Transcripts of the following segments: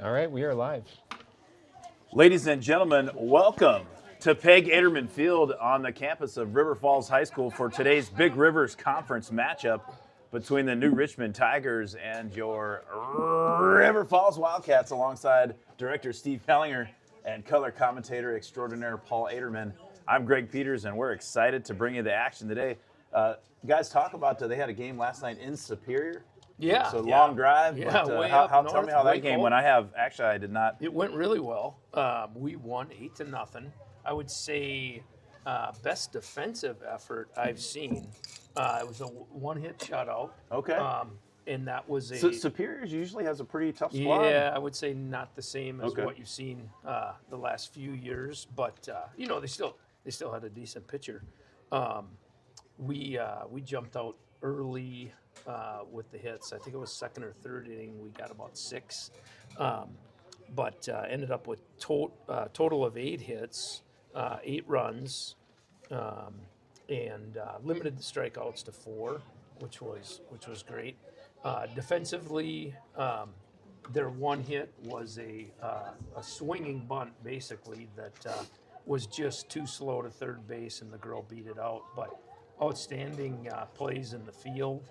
All right, we are live. Ladies and gentlemen, welcome to Peg Aderman Field on the campus of River Falls High School for today's Big Rivers Conference matchup between the New Richmond Tigers and your River Falls Wildcats, alongside director Steve Pellinger and color commentator extraordinaire Paul Aderman. I'm Greg Peters, and we're excited to bring you the action today. Guys, talk about they had a game last night in Superior. Yeah. So long drive. Yeah, but, way how, up tell north, me how that way game cold. went. I did not. It went really well. We won 8-0. I would say best defensive effort I've seen. It was a one-hit shutout. Okay. And that was a Superior usually has a pretty tough squad. Yeah, I would say not the same as Okay. what you've seen the last few years, but they still had a decent pitcher. We jumped out early with the hits. I think it was second or third inning. We got about 6, but ended up with total of 8 hits, 8 runs, and limited the strikeouts to 4, which was great. Defensively, their one hit was a swinging bunt, basically, that was just too slow to third base, and the girl beat it out. But outstanding plays in the field.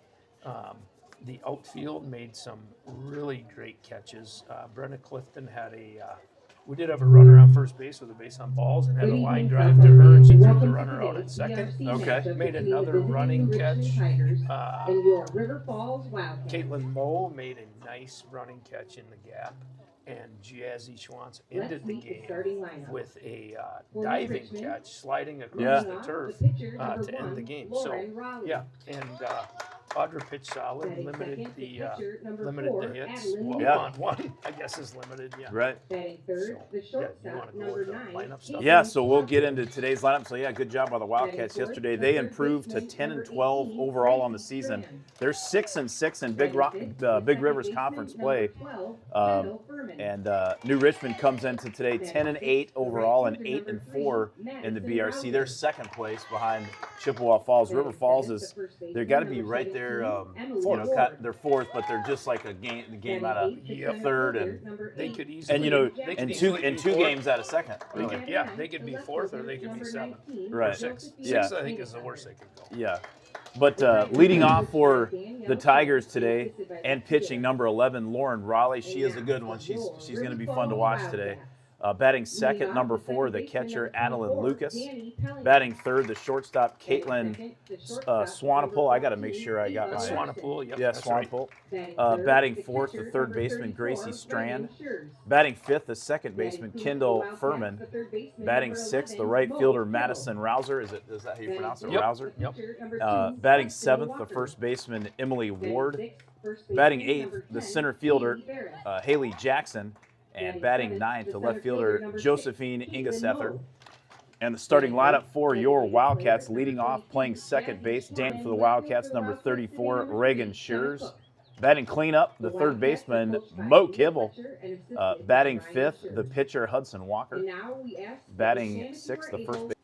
The outfield made some really great catches. Brenna Clifton had we did have a runner on first base with a base on balls and had a line drive to her, and she threw the runner out at second. Okay. Made another running catch. Caitlin Moe made a nice running catch in the gap, and Jazzy Schwantz ended the game with a diving catch, sliding across the turf to end the game. So, yeah, and Audra pitched solid, limited the hits. Well, Yeah. one, I guess, is limited. Yeah. Right. So, yeah, you want to go with the lineup stuff? Yeah, so we'll get into today's lineup. So, yeah, good job by the Wildcats yesterday. They improved to 10-12 overall on the season. They're 6-6 in Big Rivers Conference play. And New Richmond comes into today 10-8 overall and 8-4 in the BRC. They're second place behind Chippewa Falls. River Falls they've got to be right there. They're fourth, but they're just like the game out of third, and They could easily. and two games out of second. Really. They could be fourth or they could be seventh. Right. Or sixth. Yeah. Sixth, I think, is the worst they could go. Yeah. But leading off for the Tigers today and pitching number 11, Lauren Raleigh. She is a good one. She's going to be fun to watch today. Batting second, number 4, the catcher, Adeline Lucas. Batting third, the shortstop, Caitlin Swanepoel. I got to make sure I got my... Swanepoel, yep. Yeah, that's right. Swanepoel. Batting fourth, the third baseman, Gracie Strand. Batting fifth, the second baseman, Kendall Furman. Batting sixth, the right fielder, Madison Rouser. Is that how you pronounce it? Yep. Rouser? Yep. Batting seventh, the first baseman, Emily Ward. Batting eighth, the center fielder, Haley Jackson. And batting ninth, the left fielder, Josephine Ingesether. And the starting lineup for your Wildcats, leading off, playing second base, Dan for the Wildcats, number 34, Reagan Schurz. Batting cleanup, the third baseman, Mo Kibble. Batting fifth, the pitcher, Hudson Walker. Batting sixth, the first baseman.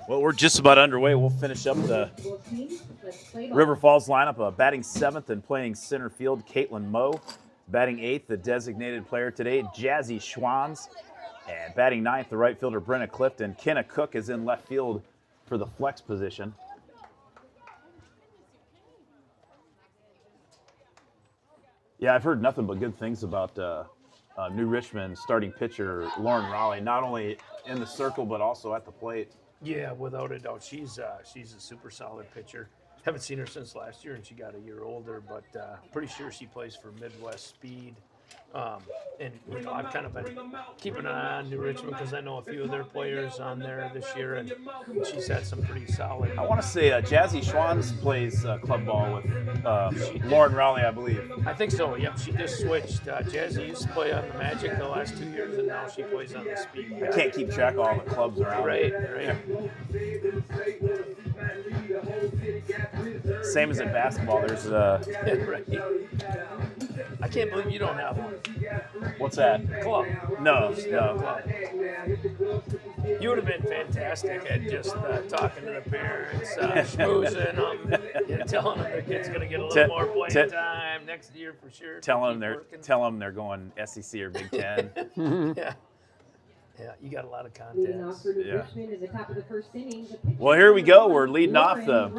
Well, we're just about underway. We'll finish up the River Falls lineup. Batting seventh and playing center field, Caitlin Moe. Batting eighth, the designated player today, Jazzy Schwantz. And batting ninth, the right fielder, Brenna Clifton. Kenna Cook is in left field for the flex position. Yeah, I've heard nothing but good things about New Richmond starting pitcher Lauren Raleigh, not only in the circle but also at the plate. Yeah, without a doubt, she's a super solid pitcher. Haven't seen her since last year, and she got a year older, but pretty sure she plays for Midwest Speed. And I've kind of been keeping an eye on New Richmond because I know a few of their players on there this year, and she's had some pretty solid. I want to say Jazzy Schwans plays club ball with Lauren Raleigh, I believe. I think so. Yep, she just switched. Jazzy used to play on the Magic the last 2 years, and now she plays on the Speed. I can't keep track of all the clubs around. Right. Same as in basketball. There's Right. I can't believe you don't have one. What's that? Club. No. Club. You would have been fantastic at just talking to the parents, schmoozing them, telling them their kid's going to get a little more playing time next year for sure. Tell them they're going SEC or Big Ten. Yeah, you got a lot of contacts. Yeah. Yeah. Well, here we go. We're leading off the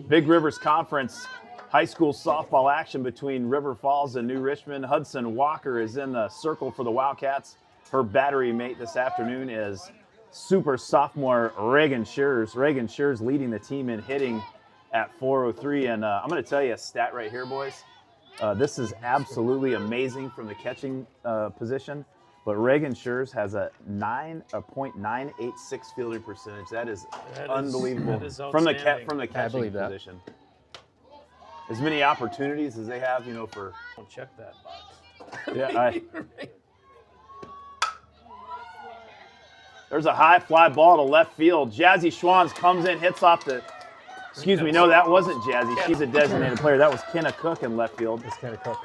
Big Rivers Conference high school softball action between River Falls and New Richmond. Hudson Walker is in the circle for the Wildcats. Her battery mate this afternoon is super sophomore Reagan Schurz. Reagan Schurz leading the team in hitting at 403. And I'm going to tell you a stat right here, boys. This is absolutely amazing from the catching position. But Reagan Schurz has a 9.986 fielding percentage. That is unbelievable from the catching position. As many opportunities as they have, for. Don't check that box. Yeah, there's a high fly ball to left field. Jazzy Schwans comes in, hits off the. Excuse me, no, that wasn't Jazzy. She's a designated player. That was Kenna Cook in left field. It's Kenna Cook.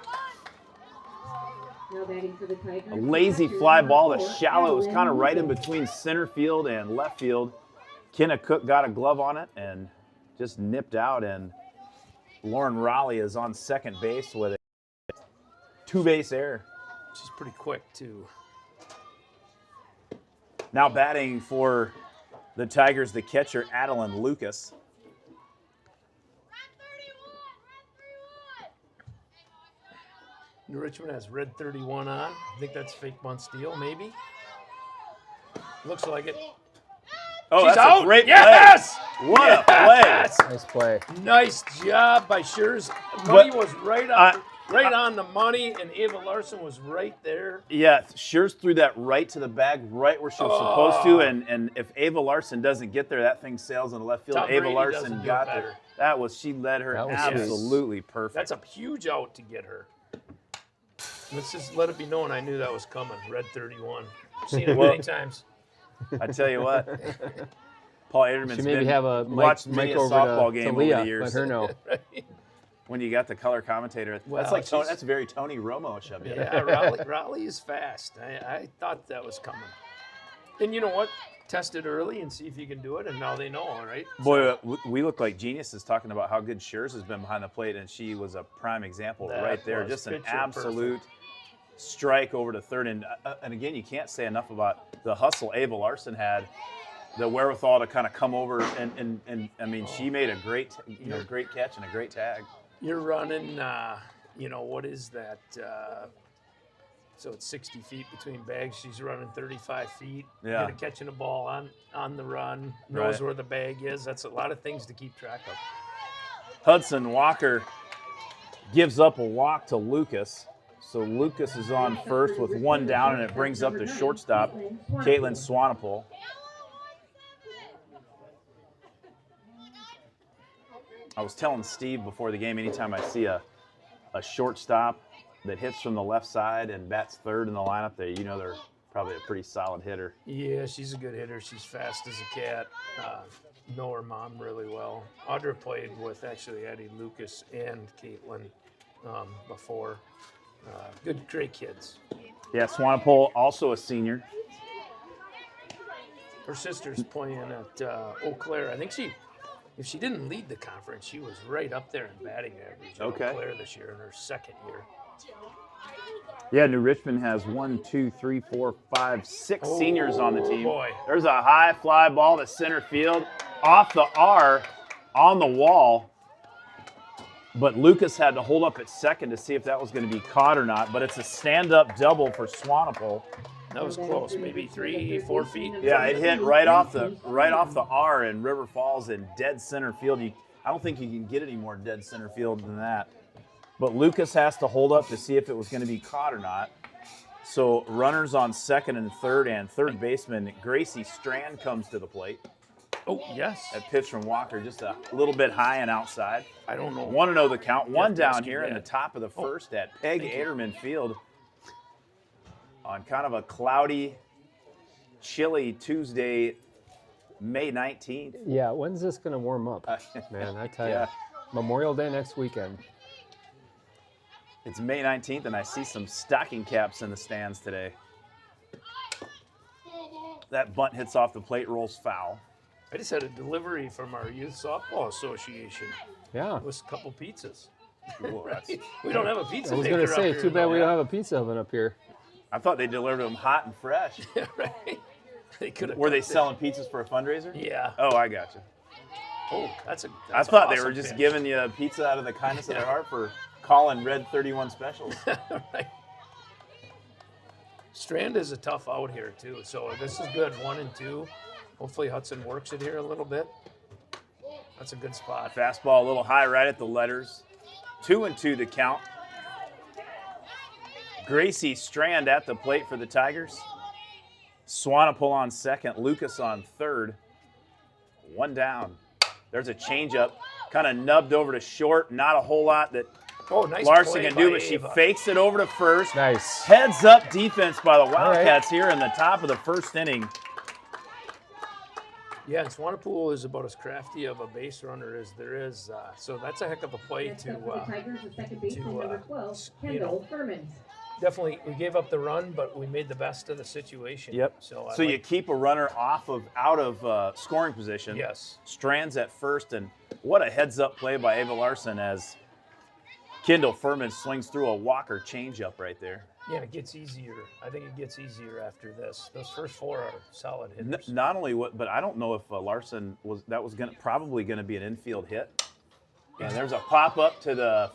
A lazy fly ball to shallow. It was kind of right in between center field and left field. Kenna Cook got a glove on it and just nipped out. And Lauren Raleigh is on second base with a two-base error. She's pretty quick, too. Now batting for the Tigers, the catcher, Adeline Lucas. New Richmond has red 31 on. I think that's fake bunt steal, maybe. Looks like it. Oh, she's that's out. A great yes! play. What a play. Nice play. Nice job by Schurz. Money was right on the money, and Ava Larson was right there. Yeah, Schurz threw that right to the bag, right where she was supposed to. And if Ava Larson doesn't get there, that thing sails in the left field. Tom Ava Brady Larson got better. there. She led her absolutely perfect. That's a huge out to get her. Let's just let it be known I knew that was coming. Red 31. I've seen it many times. I tell you what, Paul Aderman's watched many a softball game over the years. Let her know. Right. When you got the color commentator, Well, that's very Tony Romo-ish of you. Yeah, Raleigh is fast. I thought that was coming. And you know what? Test it early and see if you can do it, and now they know, all right? Boy, we look like geniuses talking about how good Schurz has been behind the plate, and she was a prime example right there. Just an absolute strike over to third. And again, you can't say enough about the hustle Ava Larson had, the wherewithal to kind of come over, and I mean, she made a great catch and a great tag. You're running, what is that? So it's 60 feet between bags. She's running 35 feet. Yeah. Catching a ball on the run, knows where the bag is. That's a lot of things to keep track of. Hudson Walker gives up a walk to Lucas. So Lucas is on first with one down, and it brings up the shortstop, Caitlin Swanepoel. I was telling Steve before the game, anytime I see a shortstop that hits from the left side and bats third in the lineup, they're probably a pretty solid hitter. Yeah, she's a good hitter. She's fast as a cat. Know her mom really well. Audra played with actually Addie Lucas and Caitlin before. Great kids. Yeah, Swanepoel, also a senior. Her sister's playing at Eau Claire. I think if she didn't lead the conference, she was right up there in batting average at Eau Claire this year in her second year. Yeah, New Richmond has 1, 2, 3, 4, 5, 6 seniors on the team. Boy. There's a high fly ball to center field, off the R, on the wall. But Lucas had to hold up at second to see if that was going to be caught or not. But it's a stand-up double for Swanepoel. That was close, maybe 3, 4 feet. Yeah, it hit right off the R in River Falls in dead center field. I don't think you can get any more dead center field than that. But Lucas has to hold up to see if it was going to be caught or not. So runners on second and third baseman Gracie Strand comes to the plate. Oh, yes. That pitch from Walker just a little bit high and outside. I don't know. 1-0 the count. One down here in the top of the first at Peg Aderman Field on kind of a cloudy, chilly Tuesday, May 19th. Yeah, when's this going to warm up? Man, I tell you, Memorial Day next weekend. It's May 19th, and I see some stocking caps in the stands today. That bunt hits off the plate, rolls foul. I just had a delivery from our Youth Softball Association. Yeah. It was a couple pizzas. Well, Right? We don't have a pizza I was maker going to say, up too here, bad though. we don't have a pizza oven up here. I thought they delivered them hot and fresh. Right? They could have. Were they selling pizzas for a fundraiser? Yeah. Oh, I got you. Oh, that's I thought they awesome were just pitch. giving you a pizza out of the kindness of their heart for calling Red 31 specials. Right. Strand is a tough out here too, so this is good. 1 and 2. Hopefully Hudson works it here a little bit. That's a good spot. Fastball a little high right at the letters. 2-2 the count. Gracie Strand at the plate for the Tigers. Swanepoel on second. Lucas on third. 1 down. There's a changeup. Kind of nubbed over to short. Not a whole lot that Nice Larson play can do, by but she Ava. fakes it over to first. Nice. Heads up defense by the right. Wildcats here in the top of the first inning. Yeah, and Swanepoel is about as crafty of a base runner as there is. So that's a heck of a play definitely, we gave up the run, but we made the best of the situation. Yep. So you keep a runner out of scoring position. Yes. Strands at first, and what a heads-up play by Ava Larson as Kendall Furman swings through a Walker changeup right there. Yeah, it gets easier. I think it gets easier after this. Those first 4 are solid hitters. Not only but I don't know if Larson was probably gonna be an infield hit. And there's a pop up to the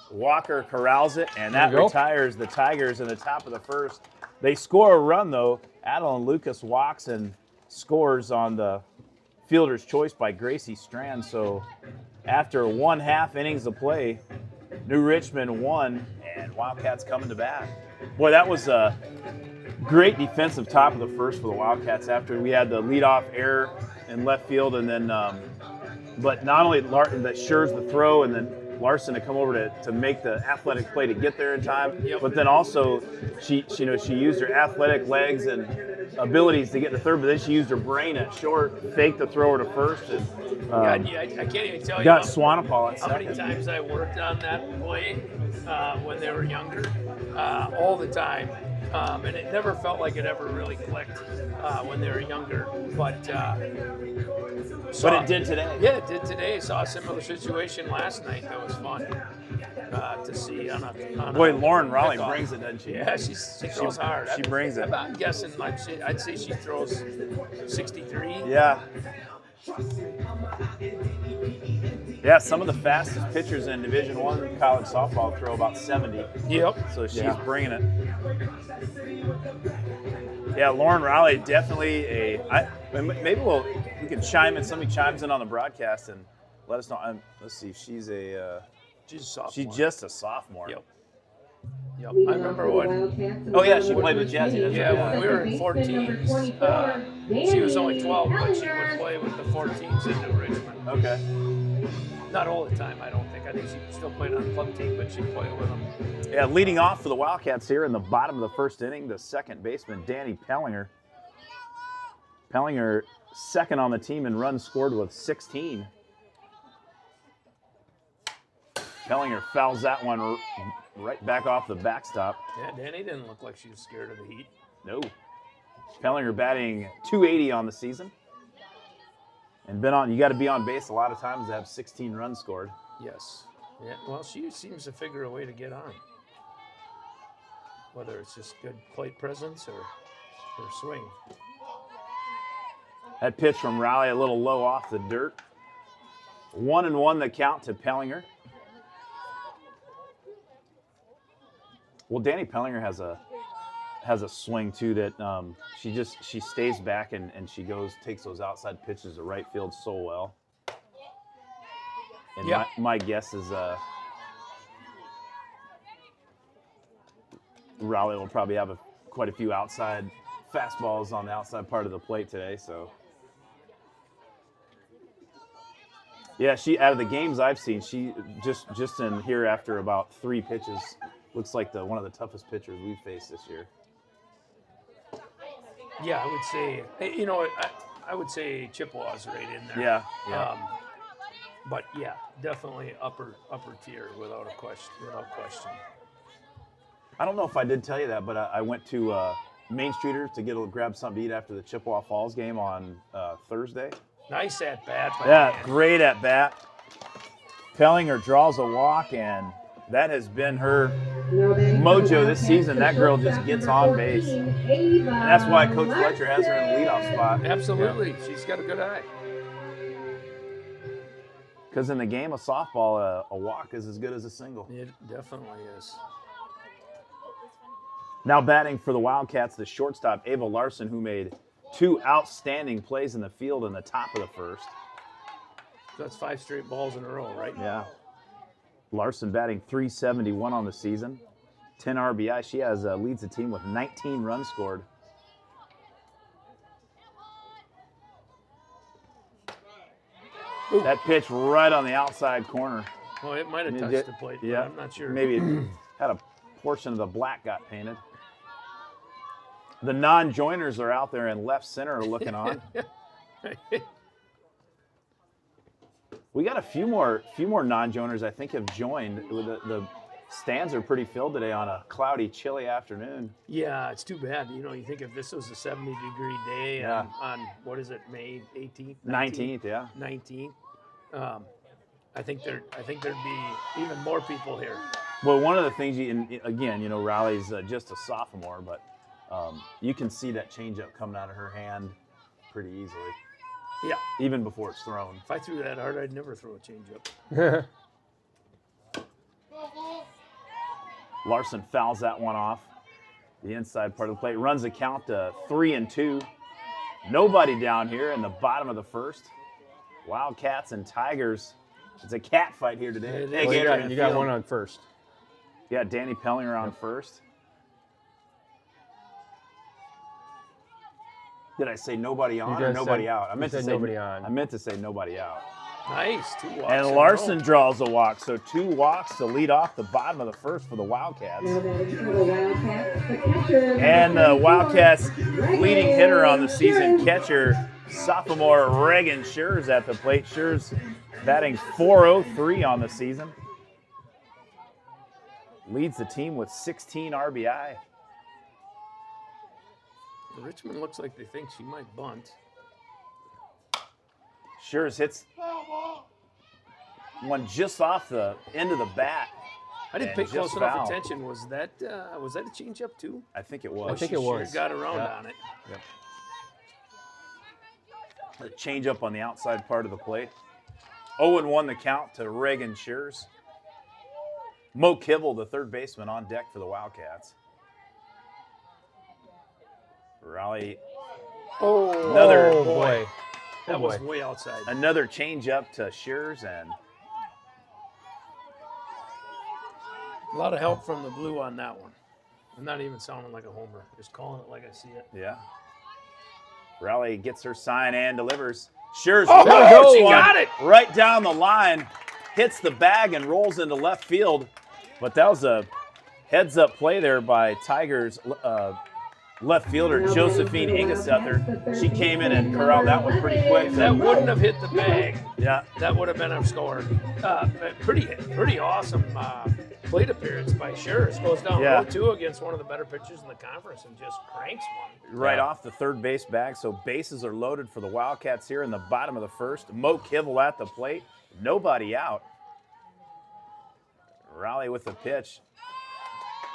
Walker corrals it, and that retires the Tigers in the top of the first. They score a run though. Adeline Lucas walks and scores on the fielder's choice by Gracie Strand. So after 1/2 innings of play, New Richmond won, and Wildcats coming to bat. Boy, that was a great defensive top of the first for the Wildcats after we had the leadoff error in left field, and then, but not only that Schur's the throw, and then Larson to come over to make the athletic play to get there in time, but then also she used her athletic legs and abilities to get to third, but then she used her brain at short, faked the thrower to first, and I can't even tell you got Swanepoel at how many second. times I worked on that play when they were younger, all the time. And it never felt like it ever really clicked when they were younger. But it did today. Yeah, it did today. Saw a similar situation last night. That was fun to see on a Boy, Lauren Raleigh pickoff. brings it, doesn't she? Yeah, she throws hard. She brings it. I'm guessing I'd say she throws 63. Yeah. Yeah, some of the fastest pitchers in Division I college softball throw about 70. Yep. So she's bringing it. Yeah, Lauren Raleigh definitely maybe we can chime in. Somebody chimes in on the broadcast and let us know. Let's see if she's She's a sophomore. she's just a sophomore. Yep. I remember when. Oh yeah, she played with Jazzy. That's Yeah, right. when we were in 14s, she was only 12, but she would play with the 14s in New Richmond. Okay. Not all the time, I don't think. I think she still played on the club team, but she'd play with them. Yeah, leading off for the Wildcats here in the bottom of the first inning, the second baseman, Danny Pellinger. Pellinger second on the team in runs scored with 16. Pellinger fouls that one right back off the backstop. Yeah, Danny didn't look like she was scared of the heat. No. Pellinger batting .280 on the season. And you got to be on base a lot of times to have 16 runs scored. Yes. Yeah. Well, she seems to figure a way to get on. whether it's just good plate presence or swing. That pitch from Raleigh a little low off the dirt. 1-1 the count to Pellinger. Well, Danny Pellinger has a swing too that she stays back and she takes those outside pitches to right field so well. And Yeah. my guess is Raleigh will probably have quite a few outside fastballs on the outside part of the plate today. So, yeah, she out of the games I've seen, she just in here after about 3 pitches, looks like one of the toughest pitchers we've faced this year. Yeah, I would say, I would say Chippewa's right in there. Yeah. But yeah, definitely upper tier without question. I don't know if I did tell you that, but I went to Main Streeters to grab something to eat after the Chippewa Falls game on Thursday. Nice at bat. Yeah, great at bat. Pellinger draws a walk, and that has been her mojo this season. That girl just gets on base. And that's why Coach Fletcher has her in the leadoff spot. Absolutely. Yeah. She's got a good eye. Because in the game of softball, a walk is as good as a single. It definitely is. Now batting for the Wildcats, the shortstop, Ava Larson, who made 2 outstanding plays in the field in the top of the first. So that's 5 straight balls in a row, right? Yeah. Larson batting .371 on the season, 10 RBI. She leads the team with 19 runs scored. Ooh. That pitch right on the outside corner. Well, it might have touched the plate, yeah, but I'm not sure. Maybe it had a portion of the black got painted. The non-joiners are out there in left center looking on. We got a few more non-joiners I think have joined. The stands are pretty filled today on a cloudy, chilly afternoon. Yeah, it's too bad. You think if this was a 70-degree day on what is it, May 18th? 19th, yeah. 19th. I think there'd be even more people here. Well, one of the things, Riley's just a sophomore, but you can see that changeup coming out of her hand pretty easily. Yeah. Even before it's thrown. If I threw that hard, I'd never throw a changeup. Larson fouls that one off. The inside part of the plate. Runs the count to 3-2. Nobody down here in the bottom of the first. Wildcats and Tigers. It's a cat fight here today. Well, you got one on first. Yeah, Danny Pellinger on first. Did I say nobody on or nobody out? I meant to say nobody on. I meant to say nobody out. Nice, 2 walks. And Larson draws a walk, so 2 walks to lead off the bottom of the first for the Wildcats. And the Wildcats leading hitter on the season, catcher, sophomore Reagan Schurz at the plate. Schurz batting .403 on the season. Leads the team with 16 RBI. Richmond looks like they think she might bunt. Schurz hits one just off the end of the bat. I didn't pay close enough attention. Was that a changeup too? I think it was. I think it was. She got around on it. Yep. A changeup on the outside part of the plate. 0-1 the count to Reagan Schurz. Mo Kibble, the third baseman, on deck for the Wildcats. Raleigh. Oh, boy. That was way outside. Another changeup to Schurz, and a lot of help from the blue on that one. I'm not even sounding like a homer. Just calling it like I see it. Yeah. Raleigh gets her sign and delivers. Schurz, she got it right down the line, hits the bag and rolls into left field. But that was a heads-up play there by Tigers left fielder Josephine Ingesether. She came in and corralled that one pretty quick. If that wouldn't have hit the bag, yeah, that would have been our score. Pretty awesome plate appearance by Schurz. Goes down 0-2 against one of the better pitchers in the conference and just cranks one. Right off the third base bag, so bases are loaded for the Wildcats here in the bottom of the first. Mo Kibble at the plate, nobody out. Raleigh with the pitch.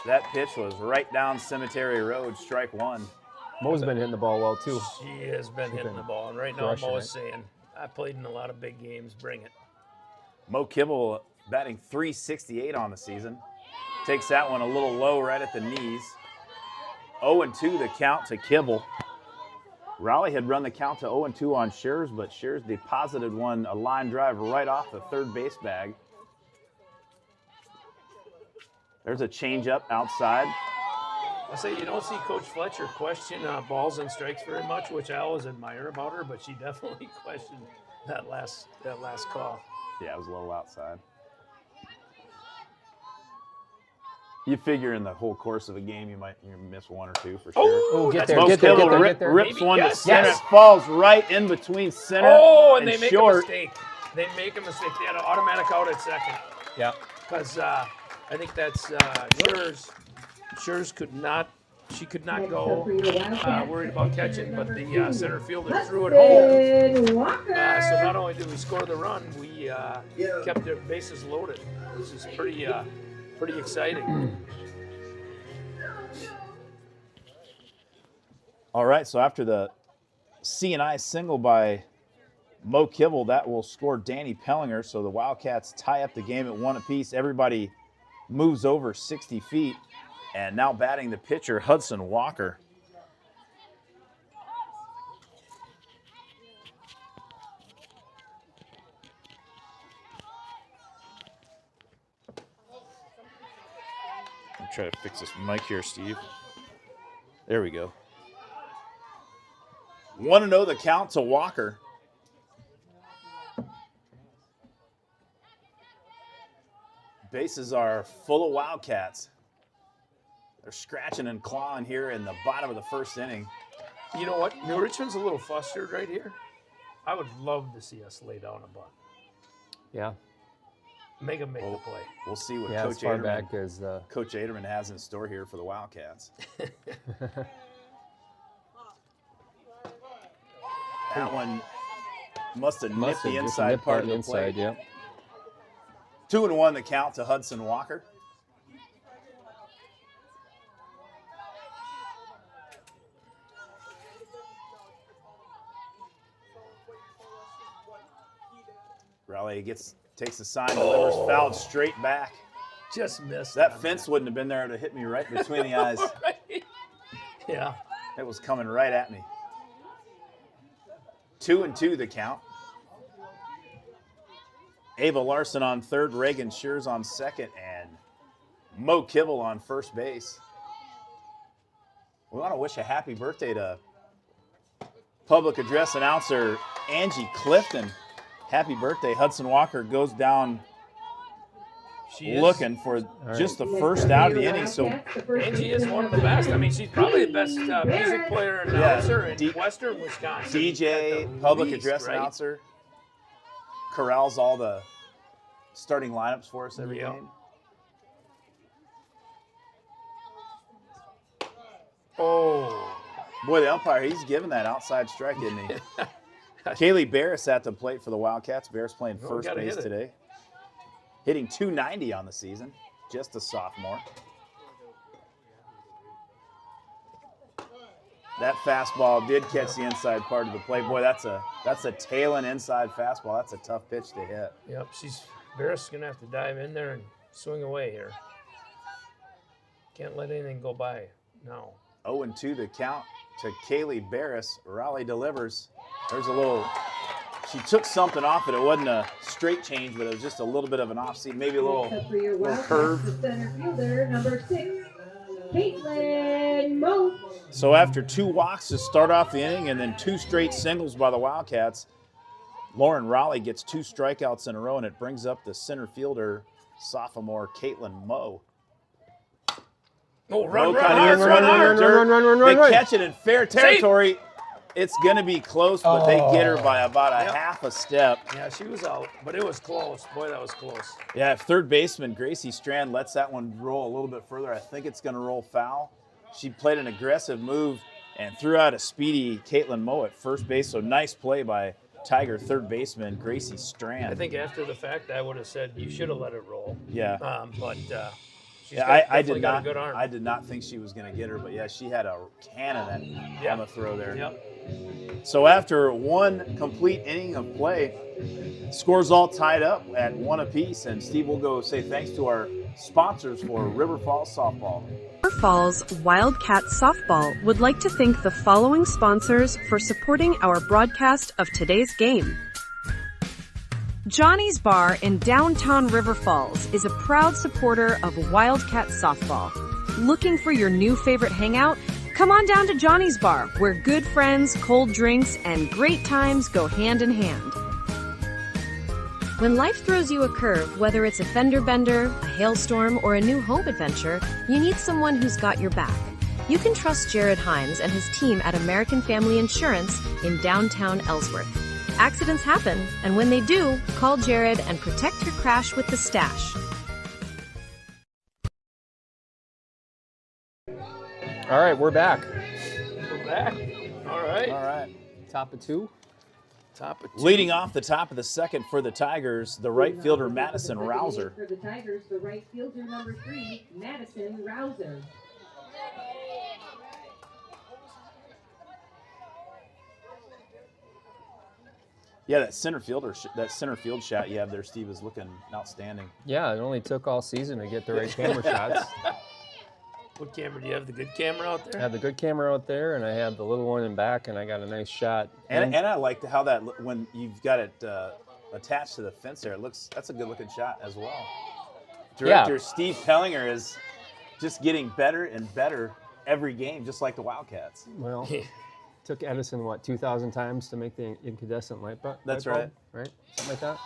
That pitch was right down Cemetery Road, strike one. Mo's been hitting the ball well, too. She has been hitting the ball. And right now, crushing Mo is it. saying, I played in a lot of big games. Bring it. Mo Kibble batting .368 on the season. Takes that one a little low right at the knees. 0-2 the count to Kibble. Raleigh had run the count to 0-2 on Shears, but Shears deposited one, a line drive right off the third base bag. There's a changeup outside. I say you don't see Coach Fletcher question balls and strikes very much, which I always admire about her, but she definitely questioned that last call. Yeah, it was a little outside. You figure in the whole course of a game, you miss one or two for sure. Oh, get that's there, Mo get there, Kibble get there, get there. rips Maybe, one to yes, center. yes. It falls right in between center Oh, and they make short. a mistake. They make a mistake. They had an automatic out at second. Yeah. Because I think that's Shears could not. She could not go worried about catching, but the center fielder threw it home. So not only did we score the run, we kept their bases loaded. This is pretty exciting. All right, so after the C&I single by Mo Kibble, that will score Danny Pellinger. So the Wildcats tie up the game at 1 apiece. Everybody moves over 60 feet. And now batting the pitcher, Hudson Walker. I'm trying to fix this mic here, Steve. There we go. 1-0 the count to Walker. Bases are full of Wildcats. They're scratching and clawing here in the bottom of the first inning. You know what? New Richmond's a little flustered right here. I would love to see us lay down a bunt. Yeah. Make them make the play. We'll see what Yeah, as Coach far Aderman, back as Coach Aderman has in store here for the Wildcats. That one must have nipped the inside part of the plate. Yeah. 2-1 the count to Hudson Walker. Raleigh takes the sign, delivers, fouled straight back. Just missed. That fence wouldn't have been there to hit me right between the eyes. Right. Yeah. It was coming right at me. 2-2 the count. Ava Larson on third, Reagan Shears on second, and Mo Kibble on first base. We want to wish a happy birthday to public address announcer Angie Clifton. Happy birthday. Hudson Walker goes down looking for just the first out of the inning. So Angie is one of the best. I mean, she's probably the best music player and announcer in Western Wisconsin. DJ, public address announcer, corrals all the starting lineups for us every game. Oh. Boy, the umpire, he's giving that outside strike, isn't he? Kaylee Barris at the plate for the Wildcats. Barris playing first base today. Hitting .290 on the season. Just a sophomore. That fastball did catch the inside part of the plate. Boy, that's a tailing inside fastball. That's a tough pitch to hit. Yep, Barris is going to have to dive in there and swing away here. Can't let anything go by. No. 0-2 the count to Kaylee Barris. Raleigh delivers. There's a little, she took something off it. It wasn't a straight change, but it was just a little bit of an offseat, maybe a little curve. Center fielder, number 6, Caitlin Mo. So after 2 walks to start off the inning and then 2 straight singles by the Wildcats, Lauren Raleigh gets 2 strikeouts in a row, and it brings up the center fielder, sophomore Caitlin Mo. Oh, run hard. They catch it in fair territory. It's going to be close, but they get her by about a half a step. Yeah, she was out, but it was close. Boy, that was close. Yeah, if third baseman Gracie Strand lets that one roll a little bit further, I think it's going to roll foul. She played an aggressive move and threw out a speedy Caitlin Mo at first base, so nice play by Tiger third baseman Gracie Strand. I think after the fact, I would have said you should have let it roll. Yeah. But She's Yeah, I definitely did got not. a good arm. I did not think she was going to get her, but yeah, she had a cannon on the throw there. Yep. So after one complete inning of play, scores all tied up at 1 apiece, and Steve will go say thanks to our sponsors for River Falls Softball. River Falls Wildcat Softball would like to thank the following sponsors for supporting our broadcast of today's game. Johnny's Bar in downtown River Falls is a proud supporter of Wildcat Softball. Looking for your new favorite hangout? Come on down to Johnny's Bar, where good friends, cold drinks, and great times go hand in hand. When life throws you a curve, whether it's a fender bender, a hailstorm, or a new home adventure, you need someone who's got your back. You can trust Jared Hines and his team at American Family Insurance in downtown Ellsworth. Accidents happen, and when they do, call Jared and protect your crash with the stash. All right, we're back. We're back. All right. All right. Top of 2. Top of 2. Leading off the top of the second for the Tigers, the right fielder Madison Rouser. For the Tigers, the right fielder number 3, Madison Rouser. Yeah, that center field shot you have there, Steve, is looking outstanding. Yeah, it only took all season to get the right camera shots. What camera do you have? The good camera out I there? have the good camera out there, and I have the little one in back, and I got a nice shot. And I like how that when you've got it attached to the fence there, that's a good looking shot as well. Director Steve Pellinger is just getting better and better every game, just like the Wildcats. Well, took Edison, 2,000 times to make the incandescent light bulb? That's right? Something like that?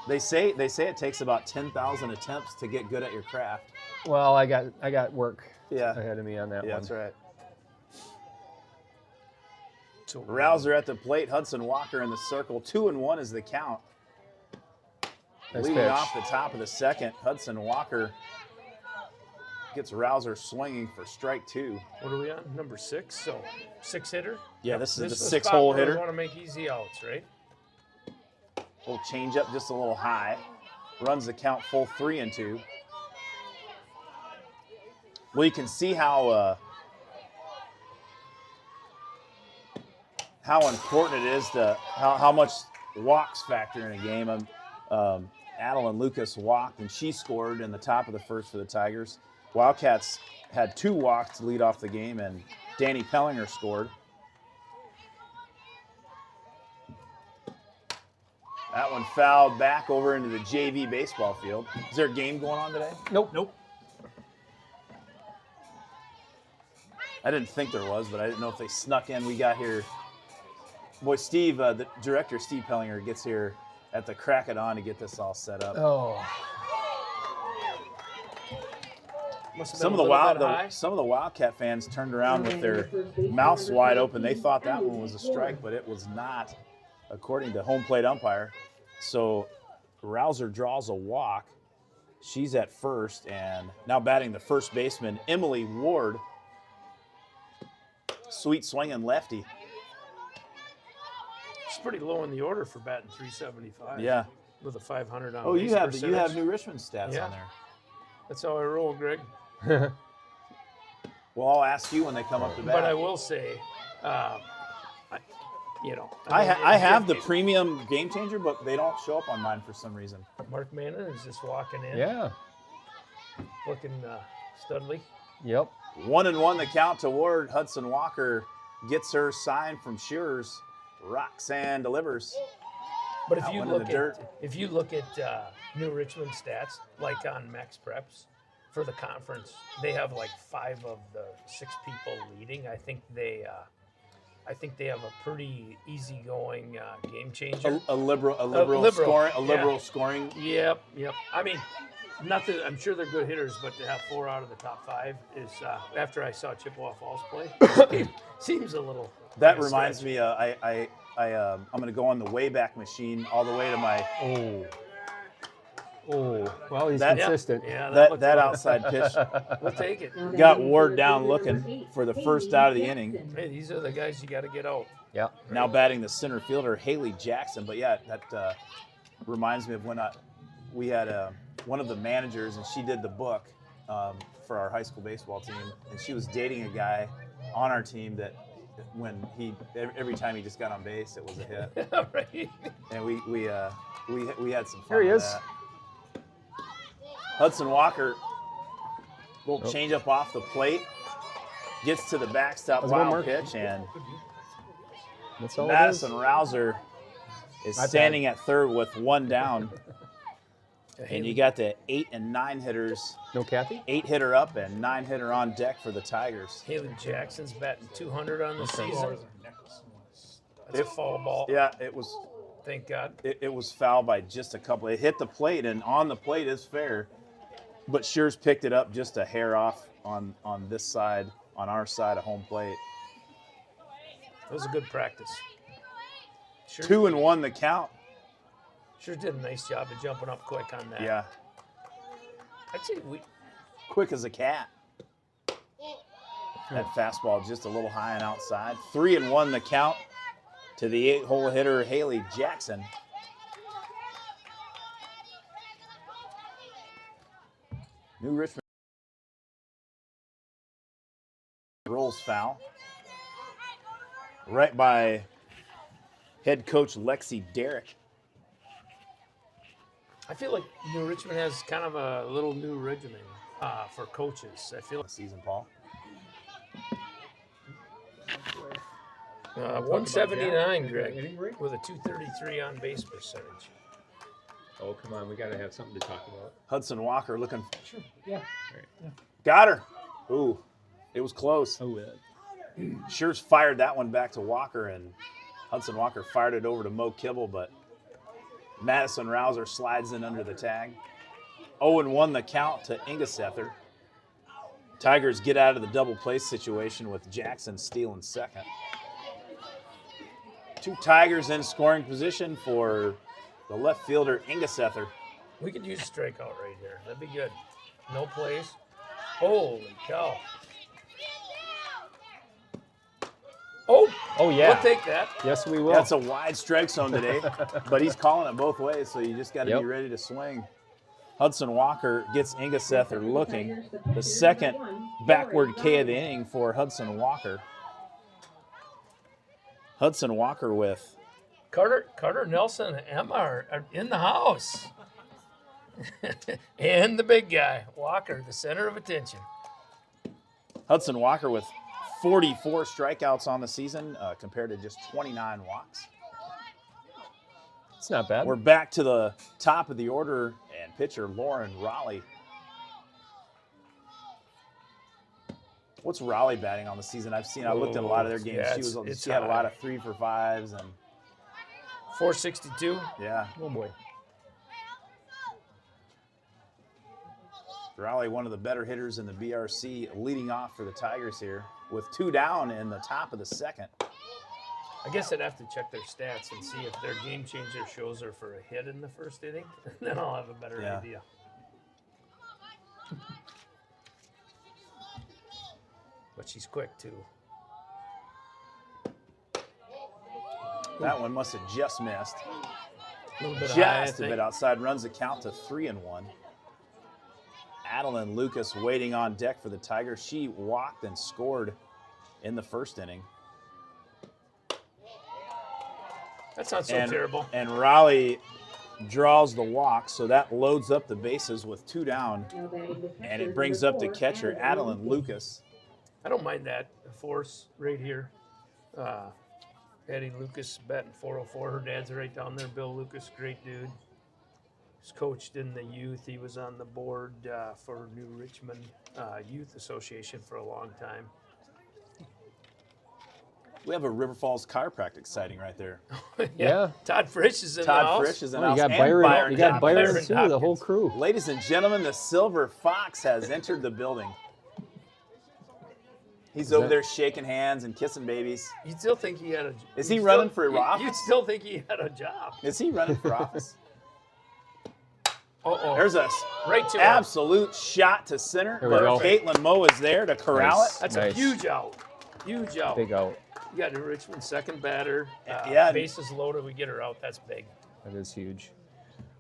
They say it takes about 10,000 attempts to get good at your craft. Well, I got work Yeah. ahead of me on that one. Yeah, that's right. So, Rouser at the plate, Hudson Walker in the circle. 2-1 is the count. Nice Leading pitch. off the top of the second, Hudson Walker gets Rouser swinging for strike 2. what are we on? Number 6. So 6 hitter. Yeah, this is the spot 6-hole where we hitter. want to make easy outs, right? Little change up, just a little high. Runs the count full 3-2. Well, you can see how important it is to how much walks factor in a game. Adeline Lucas walked, and she scored in the top of the first for the Tigers. Wildcats had 2 walks to lead off the game, and Danny Pellinger scored. That one fouled back over into the JV baseball field. Is there a game going on today? Nope. I didn't think there was, but I didn't know if they snuck in. We got here. Boy, Steve, the director, Steve Pellinger, gets here at the crack of dawn to get this all set up. Oh, Must have Some been of a little bit high. some of the Wildcat fans turned around with their mouths wide open. They thought that one was a strike, but it was not, according to home plate umpire. So Rouser draws a walk. She's at first, and now batting the first baseman, Emily Ward. Sweet swinging lefty. It's pretty low in the order for batting 375. Yeah. With a 500 on Oh, you base have percentage. New Richmond stats Yeah. on there. That's how I roll, Greg. Well, I'll ask you when they come up to bat. But I will say, I have the premium game changer, but they don't show up on mine for some reason. Mark Mannon is just walking in, yeah. looking studly. Yep. 1-1 the count to Ward. Hudson Walker gets her sign from Shearers. Roxanne delivers. But That one in the dirt. if you look at New Richmond stats, like on Max Preps for the conference, they have like 5 of the 6 people leading. I think they have a pretty easygoing game changer. A liberal scoring. Yep. I mean, not that I'm sure they're good hitters, but to have 4 out of the top 5 is after I saw Chippewa Falls play, seems a little. That reminds me. I'm going to go on the Wayback Machine all the way to my Well, he's consistent. Yeah, that outside pitch. We'll take it. Got Ward down looking for the first out of the inning. Hey, these are the guys you got to get out. Yeah. Now batting the center fielder, Haley Jackson. But yeah, that reminds me of when we had one of the managers, and she did the book for our high school baseball team, and she was dating a guy on our team that when every time he just got on base, it was a hit. Right. And we had some fun. There he with is. that. Hudson Walker, little change up off the plate, gets to the backstop Let's go, wild Mark. pitch, and That's all Madison it is. Rouser is My bad. standing at third with one down. And you got the 8 and 9 hitters. No Kathy? 8-hitter up and 9-hitter on deck for the Tigers. Haley Jackson's batting 200 on the season. That's a foul ball. Yeah, it was. Thank God. It was foul by just a couple. It hit the plate, and on the plate is fair. But Shears picked it up just a hair off on this side, on our side of home plate. It was a good practice. Sure, 2-1 the count. Sure did a nice job of jumping up quick on that. Yeah, I'd say quick as a cat. That fastball just a little high and outside. 3-1 the count to the 8-hole hitter, Haley Jackson. New Richmond rolls foul. Right by head coach Lexi Derrick. I feel like New Richmond has kind of a little new regimen for coaches. I feel Season, Paul. 179, Greg, with a 233 on base percentage. Oh, come on. We got to have something to talk about. Hudson Walker looking. Sure. Yeah. Got her. Ooh, it was close. Oh, Shears fired that one back to Walker, and Hudson Walker fired it over to Mo Kibble, but Madison Rouser slides in under the tag. 0-1 the count to Ingesether. Tigers get out of the double play situation with Jackson stealing second. 2 Tigers in scoring position for the left fielder, Ingesether. We could use a strikeout right here. That'd be good. No plays. Holy cow. Oh, yeah. We'll take that. Yes, we will. That's a wide strike zone today, but he's calling it both ways, so you just got to be ready to swing. Hudson Walker gets Ingesether looking. The second backward K of the inning for Hudson Walker. Hudson Walker with Carter Nelson and Emma are in the house. And the big guy, Walker, the center of attention. Hudson Walker with 44 strikeouts on the season compared to just 29 walks. It's not bad. We're back to the top of the order, and pitcher Lauren Raleigh. What's Raleigh batting on the season? I looked at a lot of their games. Yeah, she had a lot of 3-for-5s and 462. yeah. Oh, boy. Raleigh, one of the better hitters in the BRC, leading off for the Tigers here with 2 down in the top of the second. I guess I'd have to check their stats and see if their game changer shows her for a hit in the first inning. Then I'll have a better idea. But she's quick, too. That one must have just missed. A little bit high, I Just a think. bit outside, runs the count to 3-1. Adeline Lucas waiting on deck for the Tigers. She walked and scored in the first inning. That's not so terrible. And Raleigh draws the walk, so that loads up the bases with 2 down, and it brings up the catcher, Adeline Lucas. I don't mind that force right here. Eddie Lucas batting 404. Her dad's right down there. Bill Lucas, great dude. He's coached in the youth. He was on the board for New Richmond Youth Association for a long time. We have a River Falls chiropractic sighting right there. Yeah. Todd Frisch is in the house. Todd Frisch is in the Oh, house. you got and Byron. You got Byron Hopkins. too. The whole crew. Ladies and gentlemen, the Silver Fox has entered the building. He's over there shaking hands and kissing babies. You'd still think he had a. Is he you'd running still- for office? You'd still think he had a job. Is he running for office? Uh-oh. There's a right to him. absolute shot to center, There we but go. Caitlin Moe is there to corral Nice. it. That's Nice. a huge out. Huge out. Big out. You got New Richmond second batter. Yeah. Bases loaded. We get her out. That's big. That is huge.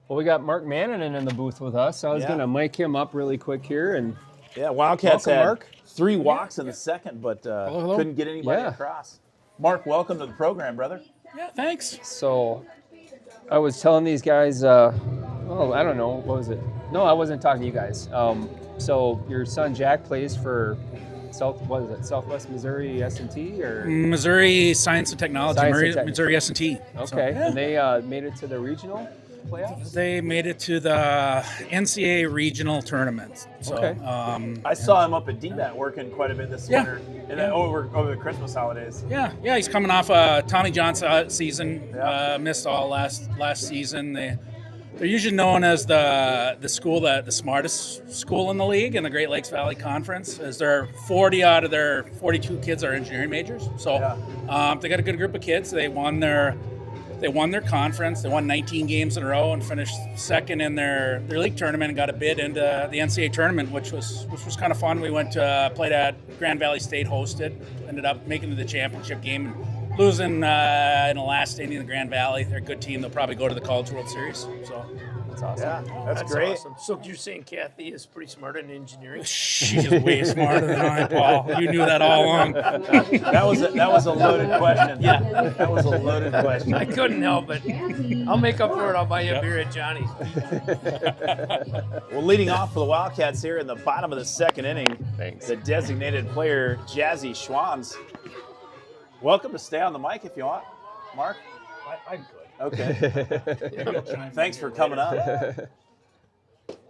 Well, we got Mark Mannanen in the booth with us. I was Yeah. going to mic him up really quick here and Yeah, Wildcats Welcome, had Mark. 3 walks in the second, but hello. couldn't get anybody Yeah. across. Mark, welcome to the program, brother. Yeah, thanks. So I was telling these guys, I don't know, what was it? No, I wasn't talking to you guys. So your son Jack plays for Southwest Missouri S&T or? Missouri Science and Technology, Science and Tech. Missouri S&T. Okay, So, yeah. and they made it to the regional playoffs? They made it to the NCAA regional tournament. So, Okay. I saw him up at DBAT working quite a bit this Yeah. winter, and then over the Christmas holidays. Yeah, he's coming off Tommy John's season. Yeah. Missed all last season. They're usually known as the smartest school in the league in the Great Lakes Valley Conference, as there are 40 out of their 42 kids are engineering majors. So they got a good group of kids. They won their conference. They won 19 games in a row and finished second in their league tournament and got a bid into the NCAA tournament, which was kind of fun. We went to played at Grand Valley State hosted, ended up making it to the championship game and losing in the last inning in the Grand Valley. They're a good team. They'll probably go to the College World Series. So That's awesome. Yeah, that's great. Awesome. So you're saying Kathy is pretty smart in engineering? she's way smarter than I, Paul. You knew that all along. That was a loaded question. Yeah, that was a loaded question. I couldn't help it. I'll make up for it. I'll buy you a beer at Johnny's. Well, leading off for the Wildcats here in the bottom of the second inning, Thanks. the designated player, Jazzy Schwans. Welcome to stay on the mic if you want, Mark. I'm good. Okay. Thanks for coming up.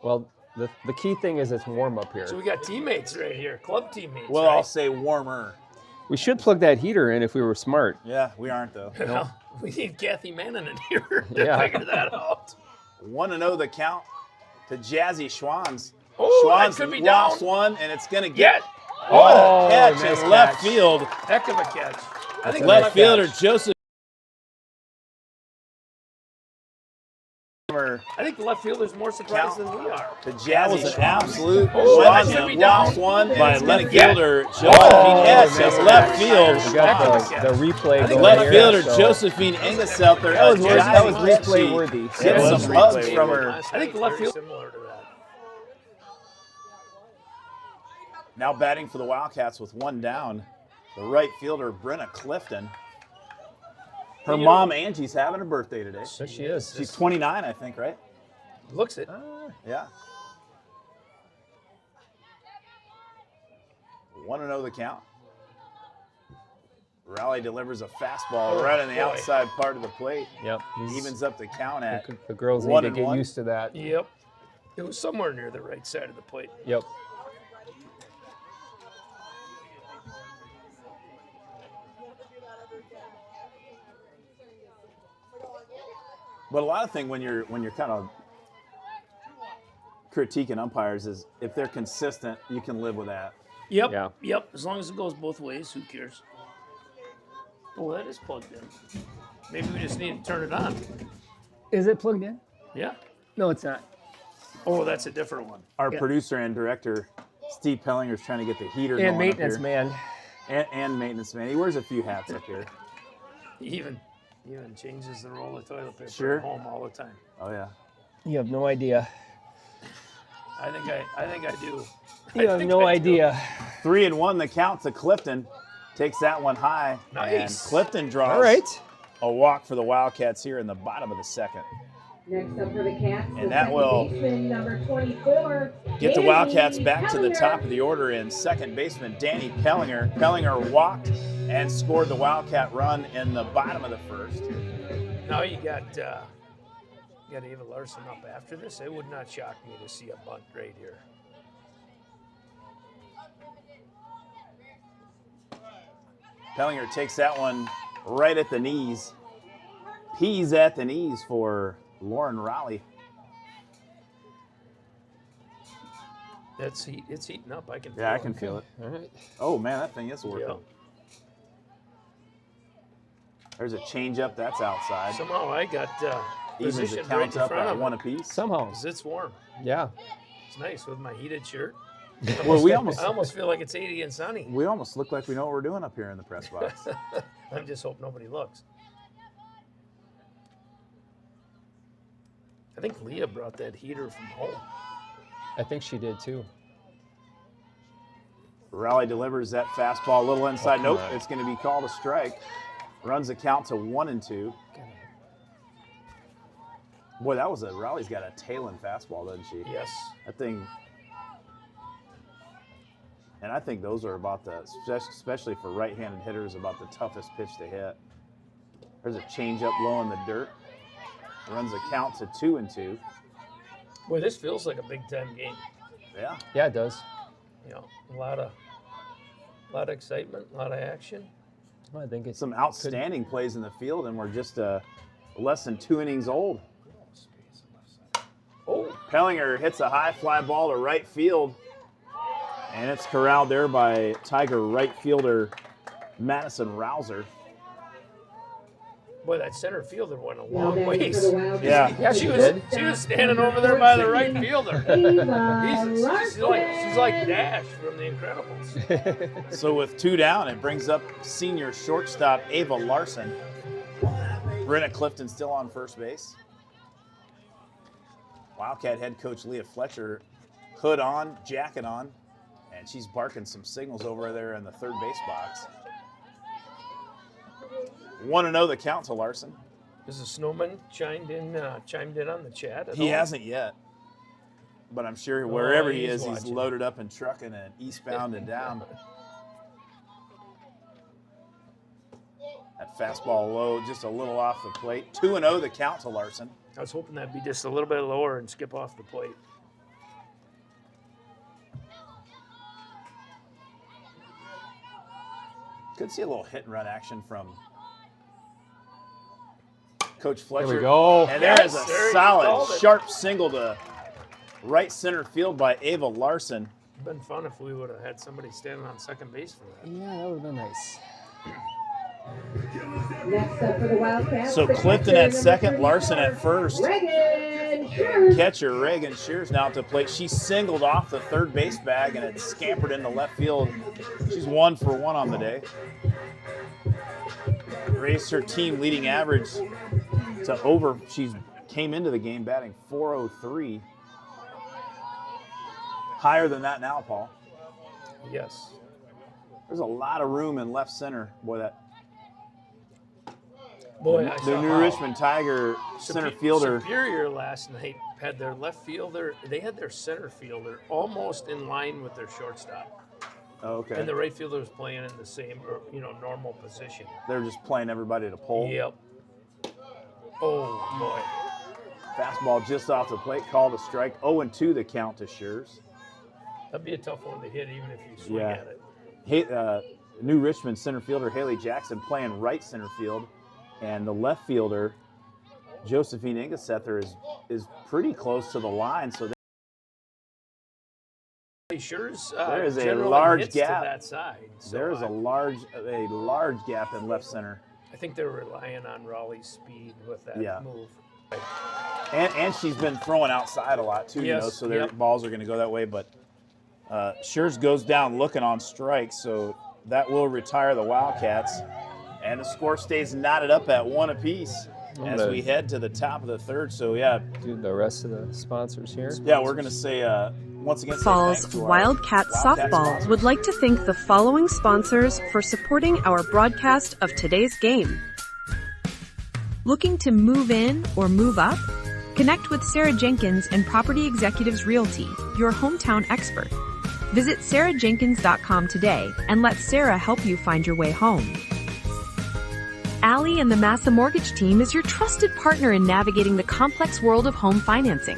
Well, the key thing is it's warm up here. So we got teammates right here, club teammates. Well, right? I'll say warmer. We should plug that heater in if we were smart. Yeah, we aren't though. Well, we need Kathy Mannon in here to Yeah. figure that out. 1-0 the count to Jazzy Schwans. Oh, that Schwans could be lost down. one, and it's going to Get. get what Oh, a catch nice in left catch. field. Heck of a catch. I think Left fielder Joseph. I think the left fielder's more surprised than we are. The Jazzy absolute Oh, that should be lost down. one By by left left fielder Josephine S. nice in left catch. field. We got the replay going Left here, fielder so Josephine Engelselter. that was replay worthy. Get That was some hugs replay from worthy. her. I think the left field similar to that. Now batting for the Wildcats with one down, the right fielder Brenna Clifton. Her mom Angie's having a birthday today. There she is. She's 29, I think, right? Looks it. Yeah. 1-0 the count. Raleigh delivers a fastball right on the outside part of the plate. Yep. Evens up the count at The girls need to get 1-1. used to that. Yep. It was somewhere near the right side of the plate. Yep. But a lot of things when you're kind of critiquing umpires is if they're consistent, you can live with that. Yep. Yeah. Yep. As long as it goes both ways, who cares? Oh, that is plugged in. Maybe we just need to turn it on. Is it plugged in? Yeah. No, it's not. Oh, that's a different one. Our producer and director, Steve Pellinger, is trying to get the heater And going maintenance up here. man. And maintenance man. He wears a few hats up here. He even changes the roll of toilet paper Sure. at home all the time. Oh yeah. You have no idea. I think I do. You have no idea. 3-1 the count to Clifton. Takes that one high. Nice. And Clifton draws All right. a walk for the Wildcats here in the bottom of the second. Next up for the Cats, And that will number 24. Get the Danny Wildcats back to the Pellinger. top of the order in second baseman Danny Pellinger. Pellinger walked and scored the Wildcat run in the bottom of the first. Now you got Ava Larson up after this. It would not shock me to see a bunt right here. Pellinger takes that one right at the knees. Peas at the knees for Lauren Raleigh. It's heating up. I can feel Yeah, I it. can feel it. All right. Oh man, that thing is working. Yeah. There's a changeup that's outside. Somehow I got Evens the positioned count right in up front at of one it. apiece. Somehow. 'Cause it's warm. Yeah. It's nice with my heated shirt. Well, we I almost almost feel like it's 80 and sunny. look like we know what we're doing up here in the press box. I just hope nobody looks. I think Leah brought that heater from home. I think she did too. Raleigh delivers that fastball a little inside. Nope, it's going to be called a strike. Runs the count to 1-2. Boy, Raleigh's got a tailing fastball, doesn't she? Yes. That thing. And I think those are about especially for right-handed hitters, about the toughest pitch to hit. There's a changeup low in the dirt. Runs the count to 2-2. Boy, this feels like a Big Ten game. Yeah. Yeah, it does. You know, a lot of excitement, a lot of action. Well, I think it's Some outstanding plays in the field, and we're just less than 2 innings old. Oh, Pellinger hits a high fly ball to right field, and it's corralled there by Tiger right fielder Madison Rouser. boy, that center fielder went a long ways. Yeah. Yeah, She did. was standing over there by the right fielder. She's like Dash from The Incredibles. So with 2 down, it brings up senior shortstop Ava Larson. Brenna Clifton still on first base. Wildcat head coach Leah Fletcher, hood on, jacket on, and she's barking some signals over there in the third base box. 1-0 the count to Larson. Has the Snowman chimed in on the chat? He hasn't yet, but I'm sure wherever he he's is, he's watching. loaded up and trucking and eastbound and down. That fastball low, just a little off the plate. 2-0 the count to Larson. I was hoping that'd be just a little bit lower and skip off the plate. Could see a little hit and run action from Coach Fletcher. There we go. And there is Yes, a there you solid, called it. sharp single to right center field by Ava Larson. It'd been fun if we would have had somebody standing on second base for that. Yeah, that would have been nice. Next up for the Wildcats. So the Clifton catcher, at number second, 34, Larson at first. Reagan Shears. Catcher Reagan Shears now at the plate. She singled off the third base bag and it scampered into left field. She's 1 for 1 on the day. Raised her team leading average to over. She came into the game batting .403. Higher than that now, Paul. Yes. There's a lot of room in left center. Boy, that Boy, I the saw New how Richmond Tiger center fielder. Superior last night had their left fielder. They had their center fielder almost in line with their shortstop, Oh, okay. and the right fielder was playing in the same, normal position. They're just playing everybody to pull. Yep. Oh boy, Fastball just off the plate, called a strike. 0-2 the count to Shears. that'd be a tough one to hit, even if you swing Yeah. at it. New Richmond center fielder Haley Jackson playing right center field, and the left fielder Josephine Ingesether is pretty close to the line. So Shears, there is a generally large hits gap. To that side. So there is a large gap in left center, I think they're relying on Raleigh's speed with that Yeah. move. and she's been throwing outside a lot too. Yes, So their yep. balls are going to go that way. But Shears goes down looking on strike, so that will retire the Wildcats. And the score stays knotted up at 1 apiece as we head to the top of the third. So, yeah, Do the rest of the sponsors here. we're going to say once again, say Falls thanks to our Wildcat Wildcat Softball sponsors. would like to thank the following sponsors for supporting our broadcast of today's game. Looking to move in or move up? Connect with Sarah Jenkins and Property Executives Realty, your hometown expert. Visit sarahjenkins.com today and let Sarah help you find your way home. Allie and the Massa Mortgage Team is your trusted partner in navigating the complex world of home financing.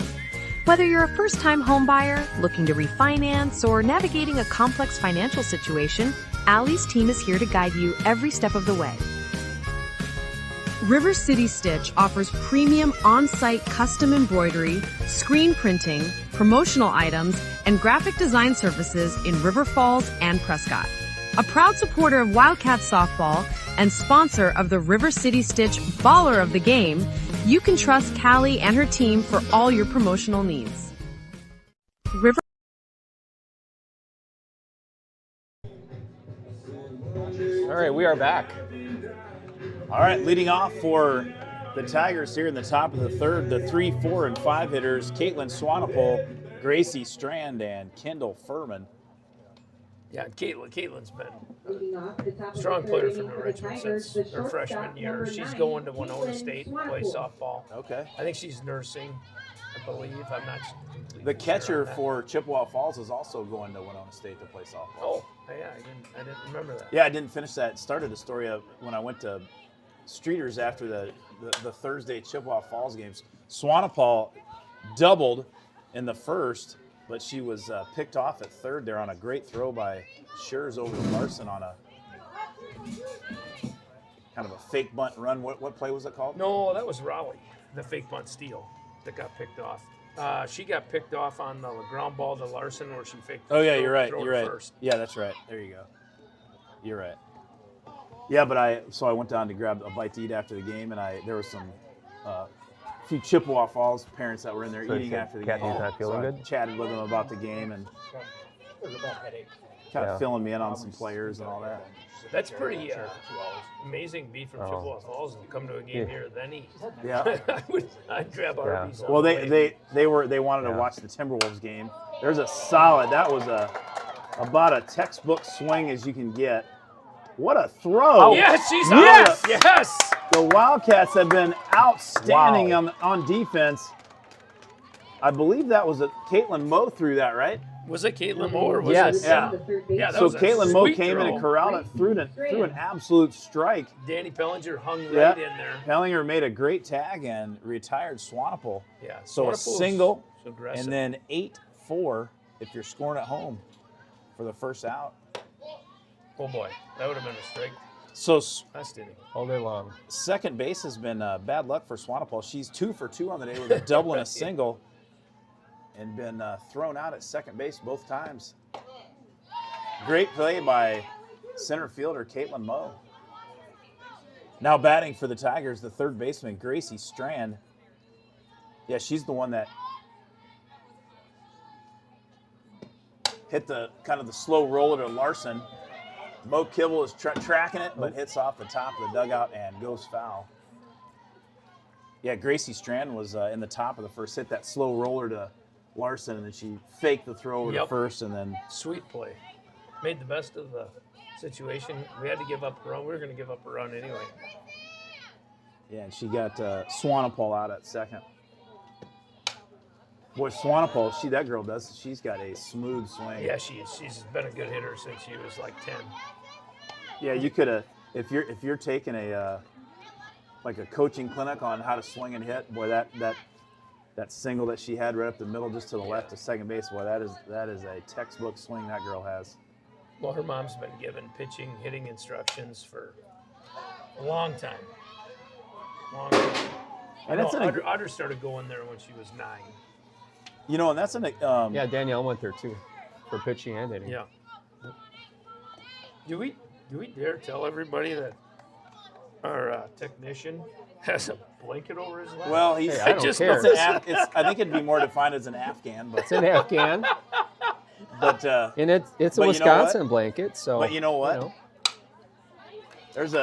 Whether you're a first-time home buyer, looking to refinance, or navigating a complex financial situation, Allie's team is here to guide you every step of the way. River City Stitch offers premium on-site custom embroidery, screen printing, promotional items, and graphic design services in River Falls and Prescott. A proud supporter of Wildcat Softball and sponsor of the River City Stitch Baller of the Game, you can trust Callie and her team for all your promotional needs. River All right, we are back. All right, leading off for the Tigers here in the top of the third, the 3, 4, and 5 hitters, Caitlin Swanepoel, Gracie Strand, and Kendall Furman. Yeah, Caitlin's been Leading off the top a of strong the player third for inning New the Richmond Tigers, since the her shortstop, freshman year. number She's 9, going to Winona Caitlin State to play Swanepoel. softball. Okay. I think she's nursing, I believe. I'm not completely The sure catcher on that. for Chippewa Falls is also going to Winona State to play softball. Oh, yeah, I didn't remember that. Yeah, I didn't finish that. Started the story of when I went to Streeters after the Thursday Chippewa Falls games. Swanepoel doubled in the first, but she was picked off at third there on a great throw by Schurz over to Larson on a kind of a fake bunt run. What play was it called? No, that was Raleigh, the fake bunt steal that got picked off. She got picked off on the ground ball to Larson where she faked. Oh yeah, you're right. throw You're to right. First. Yeah, that's right. There you go. You're right. Yeah, but I went down to grab a bite to eat after the game, and there was some few Chippewa Falls parents that were in there So eating after the game. Kathy's not feeling So I good? chatted with them about the game and kind of filling me in on some players and all that. That's pretty amazing. Be from Chippewa Falls and come to a game here, then eat. Yeah. I'd grab Arby's. Well, they wanted to watch the Timberwolves game. There's a solid. That was about a textbook swing as you can get. What a throw! Yes, she's Yes! out. Yes. The Wildcats have been outstanding on defense. I believe that was Caitlin Moe threw that, right? Was it Caitlin Moe or was Yes. it? Yeah. Yeah, that So was a Caitlin Moe sweet came in throw. and corralled it through an absolute strike. Danny Pellinger hung right Yeah. in there. Pellinger made a great tag and retired Swanepoel. Yeah. So a Swanepoel's single aggressive. and then 8-4 if you're scoring at home for the first out. Oh boy, that would have been a strike. So Last inning. All day long. second base has been bad luck for Swanepoel. She's 2 for 2 on the day with a double and a single, and been thrown out at second base both times. Great play by center fielder Caitlin Moe. Now batting for the Tigers, the third baseman Gracie Strand. Yeah, she's the one that hit the kind of the slow roller to Larson. Mo Kibble is tracking it, but hits off the top of the dugout and goes foul. Yeah, Gracie Strand was in the top of the first, hit that slow roller to Larson, and then she faked the throw over to first, and then Sweet play. Made the best of the situation. We had to give up a run. We were going to give up a run anyway. yeah, and she got Swanepoel out at second. Boy, Swanepoel, that girl does. She's got a smooth swing. Yeah, she's been a good hitter since she was like 10. Yeah, you could have if you're taking a like a coaching clinic on how to swing and hit. Boy, that single that she had right up the middle, just to the left to second base. Boy, that is a textbook swing that girl has. Well, her mom's been given pitching, hitting instructions for a long time. And that's Audra started going there when she was 9. You know, and that's an Yeah, Danielle went there too for pitching and hitting. Yeah. Do we dare tell everybody that our technician has a blanket over his lap? well, he's Hey, I don't care. I think it'd be more defined as an Afghan, but It's an Afghan, and it's a but you know Wisconsin what? blanket. So, But you know what? There's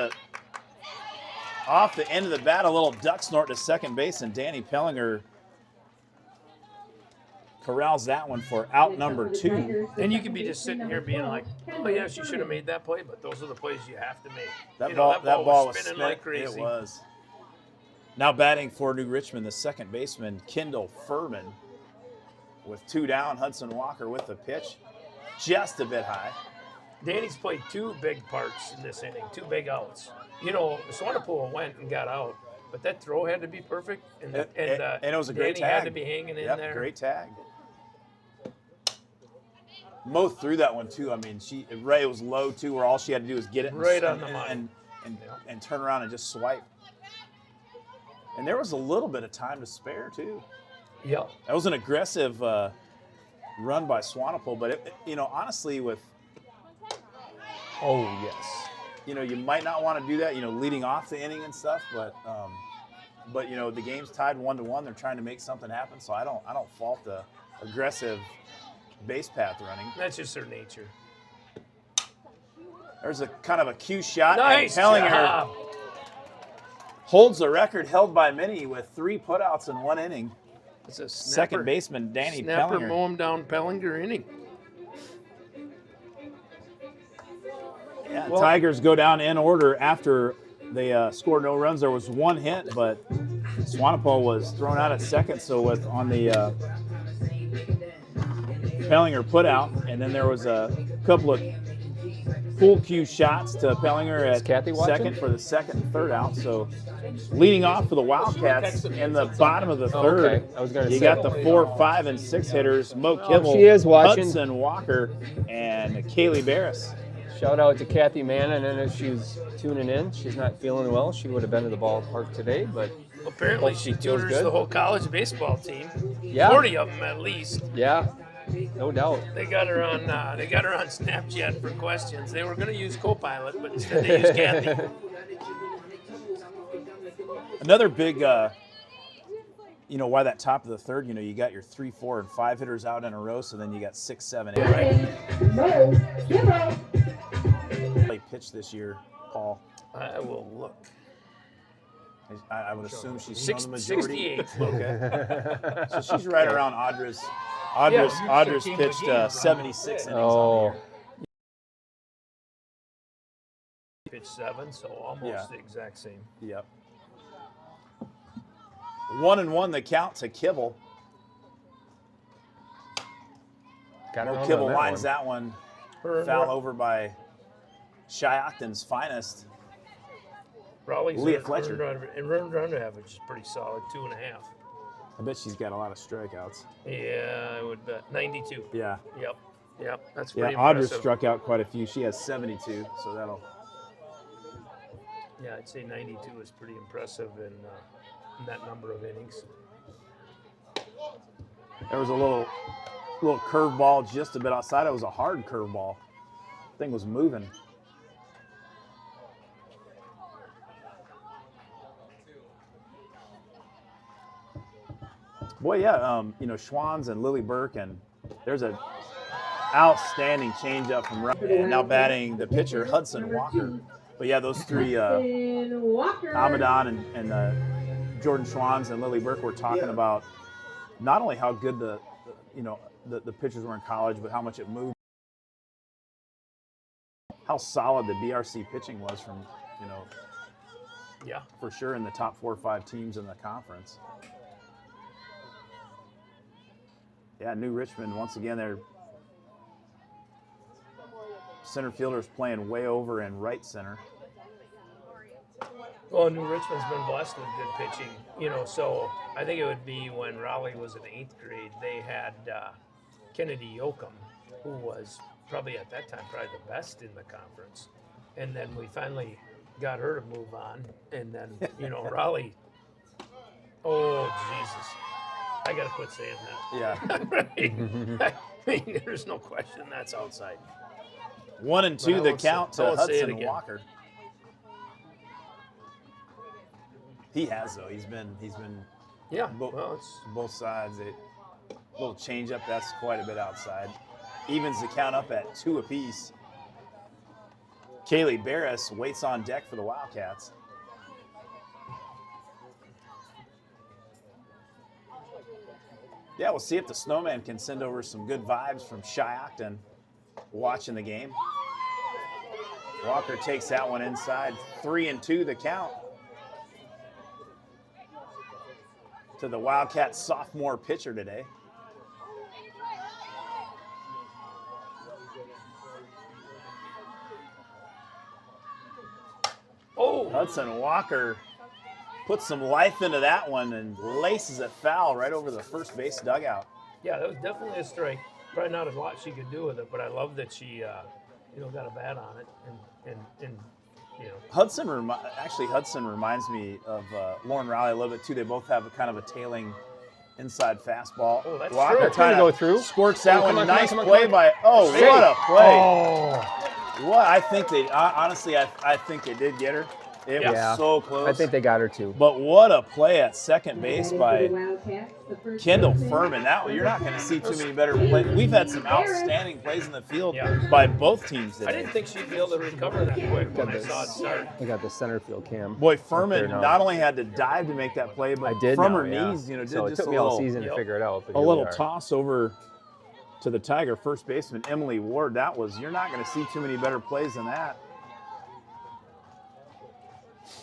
off the end of the bat, a little duck snort to second base, and Danny Pellinger corrals that one for out number 2. And you could be just sitting here being like, oh yeah, she should have made that play, but those are the plays you have to make. That You ball, know, that ball was spinning spin- like crazy. It was. Now batting for New Richmond, the second baseman Kendall Furman, with 2 down. Hudson Walker with the pitch, just a bit high. Danny's played 2 big parts in this inning, 2 big outs. You know, Swanepoel went and got out, but that throw had to be perfect, and it was a great Danny tag. had to be hanging in Yep, there. great tag. Mo threw that one too. I mean, it was low too, where all she had to do was get it Right on the money. and turn around and just swipe. And there was a little bit of time to spare too. Yep. That was an aggressive run by Swanepoel, but honestly, with oh yes, you might not want to do that, leading off the inning and stuff, but the game's tied 1-1. They're trying to make something happen, so I don't fault the aggressive base path running. That's just her nature. There's a kind of a cue shot. Nice and Pellinger job. holds the record held by many with 3 putouts in 1 inning. It's a Second baseman Danny snapper Pellinger. mow him down Pellinger inning. Yeah, Tigers go down in order after they scored no runs. There was one hit, but Swanepoel was thrown out at second, so with on the Pellinger put out, and then there was a couple of pool cue shots to Pellinger at second for the second and third out. So leading off for the Wildcats in the bottom of the third, I was gonna you say. got the 4, 5, and 6 hitters: Mo Kibble, she is watching. Hudson Walker, and Kaylee Barris. Shout out to Kathy Mann, and if she's tuning in, she's not feeling well. She would have been to the ballpark today, but Apparently, she feels tutors good. the whole college baseball team. Yeah. 40 of them at least. yeah, no doubt. They got her on. They got her on Snapchat for questions. They were going to use Copilot, but instead they used Kathy. Another big, why that top of the third, you got your 3, 4, and 5 hitters out in a row, so then you got 6, 7, 8. Right? They pitched this year, Paul. I will look. I would assume she's on the majority. 68. Okay. So she's right around Audra's. Audra's pitched 76 innings on the year. Pitch 7, so almost the exact same. Yep. 1-1 the count to Kibble. Kibble lines that one foul over by Shiocton's finest. Raleigh's Leah Fletcher. run average is pretty solid, 2.5. I bet she's got a lot of strikeouts. Yeah, I would bet 92. Yeah. Yep. That's pretty Audra impressive. struck out quite a few. She has 72, so that'll. Yeah, I'd say 92 is pretty impressive in that number of innings. There was a little curveball just a bit outside. It was a hard curveball. Thing was moving. Boy, yeah, Schwans and Lily Burke, and there's an outstanding changeup from and now batting the pitcher Hudson Walker. But yeah, those three, Amadon and Jordan Schwans and Lily Burke were talking about not only how good the pitchers were in college, but how much it moved, how solid the BRC pitching was from, for sure in the top 4 or 5 teams in the conference. Yeah, New Richmond, once again, their center fielders playing way over in right center. Well, New Richmond's been blessed with good pitching, so I think it would be when Raleigh was in 8th grade, they had Kennedy Yoakum, who was probably at that time probably the best in the conference. And then we finally got her to move on, and then, Raleigh, oh, Jesus. I got to quit saying that. Yeah. Right? I mean, there's no question that's outside. 1-2 the count to Hudson Walker. He has, though. He's been both sides. A little change up, that's quite a bit outside. Evens the count up at 2 apiece. Kaylee Barris waits on deck for the Wildcats. Yeah, we'll see if the Snowman can send over some good vibes from Shiocton watching the game. Walker takes that one inside. 3-2 the count to the Wildcat sophomore pitcher today. Oh, Hudson Walker puts some life into that one and laces it foul right over the first base dugout. yeah, that was definitely a strike. Probably not a lot she could do with it, but I love that she, got a bat on it and Hudson reminds me of Lauren Raleigh a little bit too. They both have a kind of a tailing inside fastball. Oh, that's Walker true. That's gonna go through. Squirts that one. Come on, Nice come on, play come on. by. Oh, Hey. what a play! Oh, What I think they honestly, I think they did get her. It Yeah. was so close. I think they got her too. But what a play at second base by Kendall Kendall Furman. That one, you're not going to see too many better plays. We've had some outstanding plays in the field by both teams I today. didn't think she'd be able to recover that quick when I saw it start. We got the center field cam. Boy, up Furman there now. not only had to dive to make that play, but I did from now, her yeah. knees, did So it just took a me all little, season to figure it out. But a here we little are. toss over to the Tiger first baseman Emily Ward. That was, you're not going to see too many better plays than that.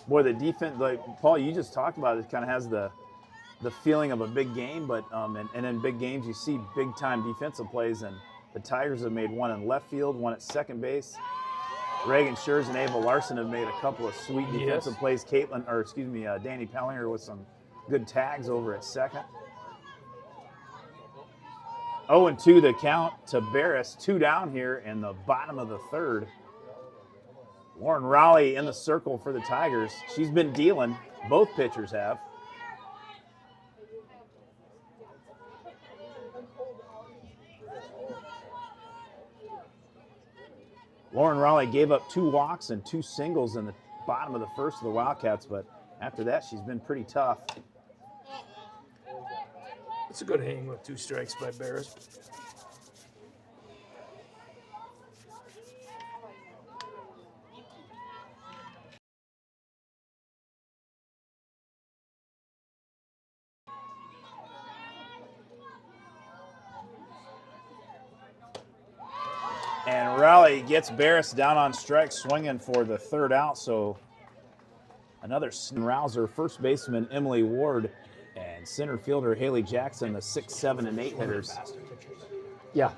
Boy, the defense, like Paul, you just talked about it, kind of has the feeling of a big game, but and in big games you see big time defensive plays, and the Tigers have made one in left field, one at second base. Reagan Schurz and Ava Larson have made a couple of sweet defensive plays. Danny Pellinger with some good tags over at second. 0-2 the count to Barris, 2 down here in the bottom of the third. Lauren Raleigh in the circle for the Tigers. She's been dealing, both pitchers have. Lauren Raleigh gave up 2 walks and 2 singles in the bottom of the first of the Wildcats, but after that she's been pretty tough. It's a good hang with 2 strikes by Barris. And Raleigh gets Barris down on strike, swinging for the 3rd out. So another rouser, first baseman Emily Ward, and center fielder Haley Jackson, the 6, 7, and 8 hitters. Yeah.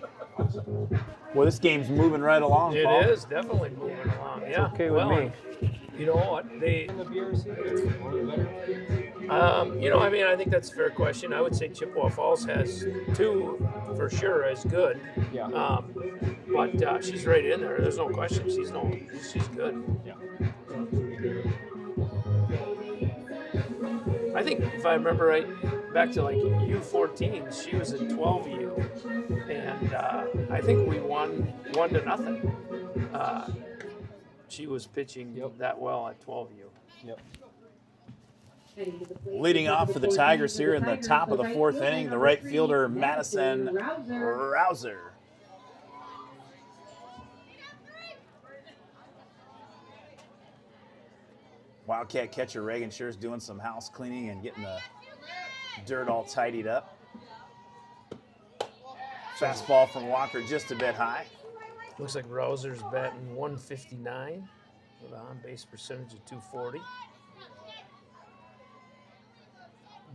Well, this game's moving right along, It Paul. is definitely moving along. Yeah. Okay with me. You know what? I mean, I think that's a fair question. I would say Chippewa Falls has 2 for sure as good. Yeah. But she's right in there. There's no question. She's good. Yeah. I think if I remember right, back to like U14, she was in 12U, and I think we won 1-0. She was pitching that well at 12U. Yep. Leading off for the Tigers here in the top of the 4th inning, the right fielder Madison Rouser. Wildcat catcher Reagan Schurz doing some house cleaning and getting the dirt all tidied up. Fastball from Walker just a bit high. Looks like Rouser's batting 159 with an on-base percentage of 240.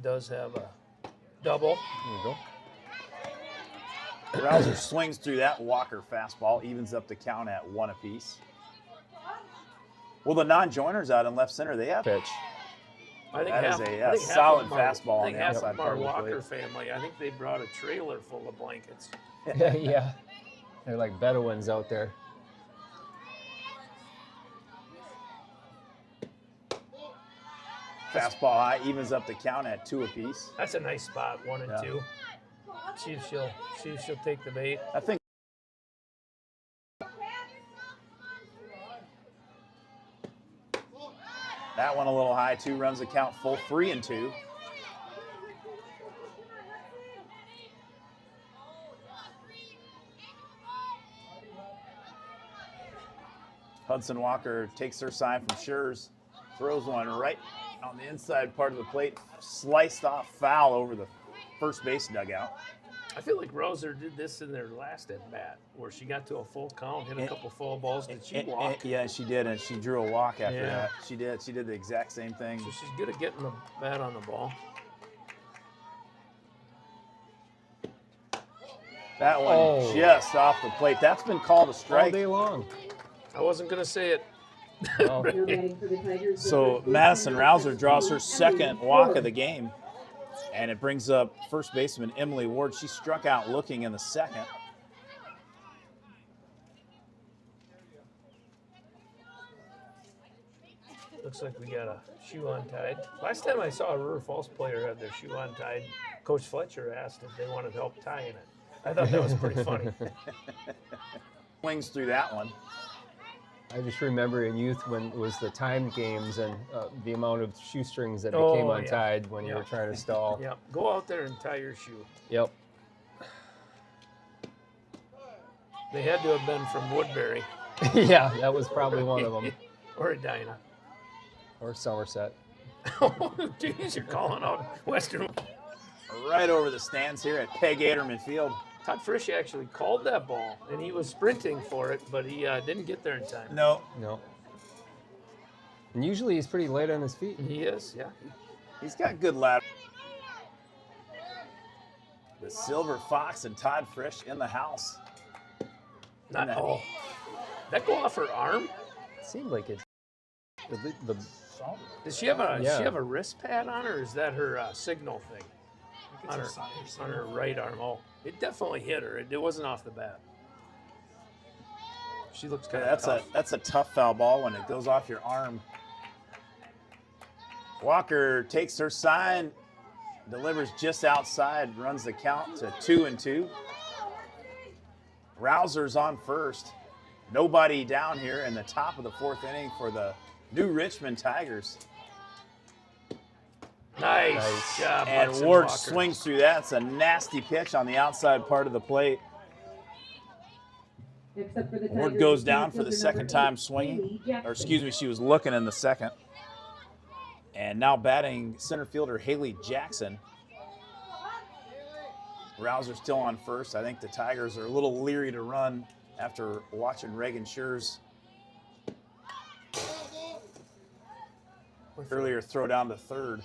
Does have a double. There you go. Rouser swings through that Walker fastball, evens up the count at 1 apiece. Well, the non-joiners out in left center, they have Pitch. I think that half, is I a think half solid of them are- fastball I on think the half outside of them part are of the Walker plate. family. I think they brought a trailer full of blankets. Yeah. They're like Bedouins out there. Fastball high, evens up the count at 2 apiece. That's a nice spot, 1 and Yeah. 2. See if she'll take the bait. I think that one a little high, 2 runs the count full, 3 and 2. Hudson Walker takes her sign from Schurz, throws one right on the inside part of the plate, sliced off foul over the first base dugout. I feel like Rouser did this in their last at bat, where she got to a full count, hit a couple foul balls. Did she walk? Yeah, she did, and she drew a walk after Yeah. that. She did. She did the exact same thing. So she's good at getting the bat on the ball. That one Oh. just off the plate. That's been called a All strike. day long. I wasn't gonna say it. Well, You're batting for the Tigers. So Madison Rouser draws her second walk of the game, and it brings up first baseman Emily Ward. She struck out looking in the second. Looks like we got a shoe untied. Last time I saw a River Falls player have their shoe untied, Coach Fletcher asked if they wanted help tying it. I thought that was pretty funny. Swings through that one. I just remember in youth when it was the timed games and the amount of shoestrings that Oh, became yeah. untied when you Yeah. were trying to stall. Yeah, go out there and tie your shoe. Yep. They had to have been from Woodbury Yeah, that was probably one of them. or Edina. Or Somerset. Oh, geez, you're calling out Western. Right over the stands here at Peg Aderman Field. Todd Frisch actually called that ball, and he was sprinting for it, but he didn't get there in time. No. No. And usually he's pretty light on his feet. He is, yeah. He's got good lat. The Silver Fox and Todd Frisch in the house. Not that go off her arm? It seemed like it. The Does she have a Yeah. she have a wrist pad on her, or is that her signal thing? On her right arm. Oh, it definitely hit her. It wasn't off the bat. She looks kind of tough. That's a tough foul ball when it goes off your arm. Walker takes her sign, delivers just outside, runs the count to 2-2. Rouser's on first. Nobody down here in the top of the fourth inning for the New Richmond Tigers. Nice job, And Hudson Ward Walker. swings through that. It's a nasty pitch on the outside part of the plate. Except for the Ward Tigers, goes down for fielder the second number time 8, swinging. Haley Jackson. Or excuse me, she was looking in the second. And now batting center fielder Haley Jackson. Rouser still on first. I think the Tigers are a little leery to run after watching Reagan Schur's earlier throw down to third.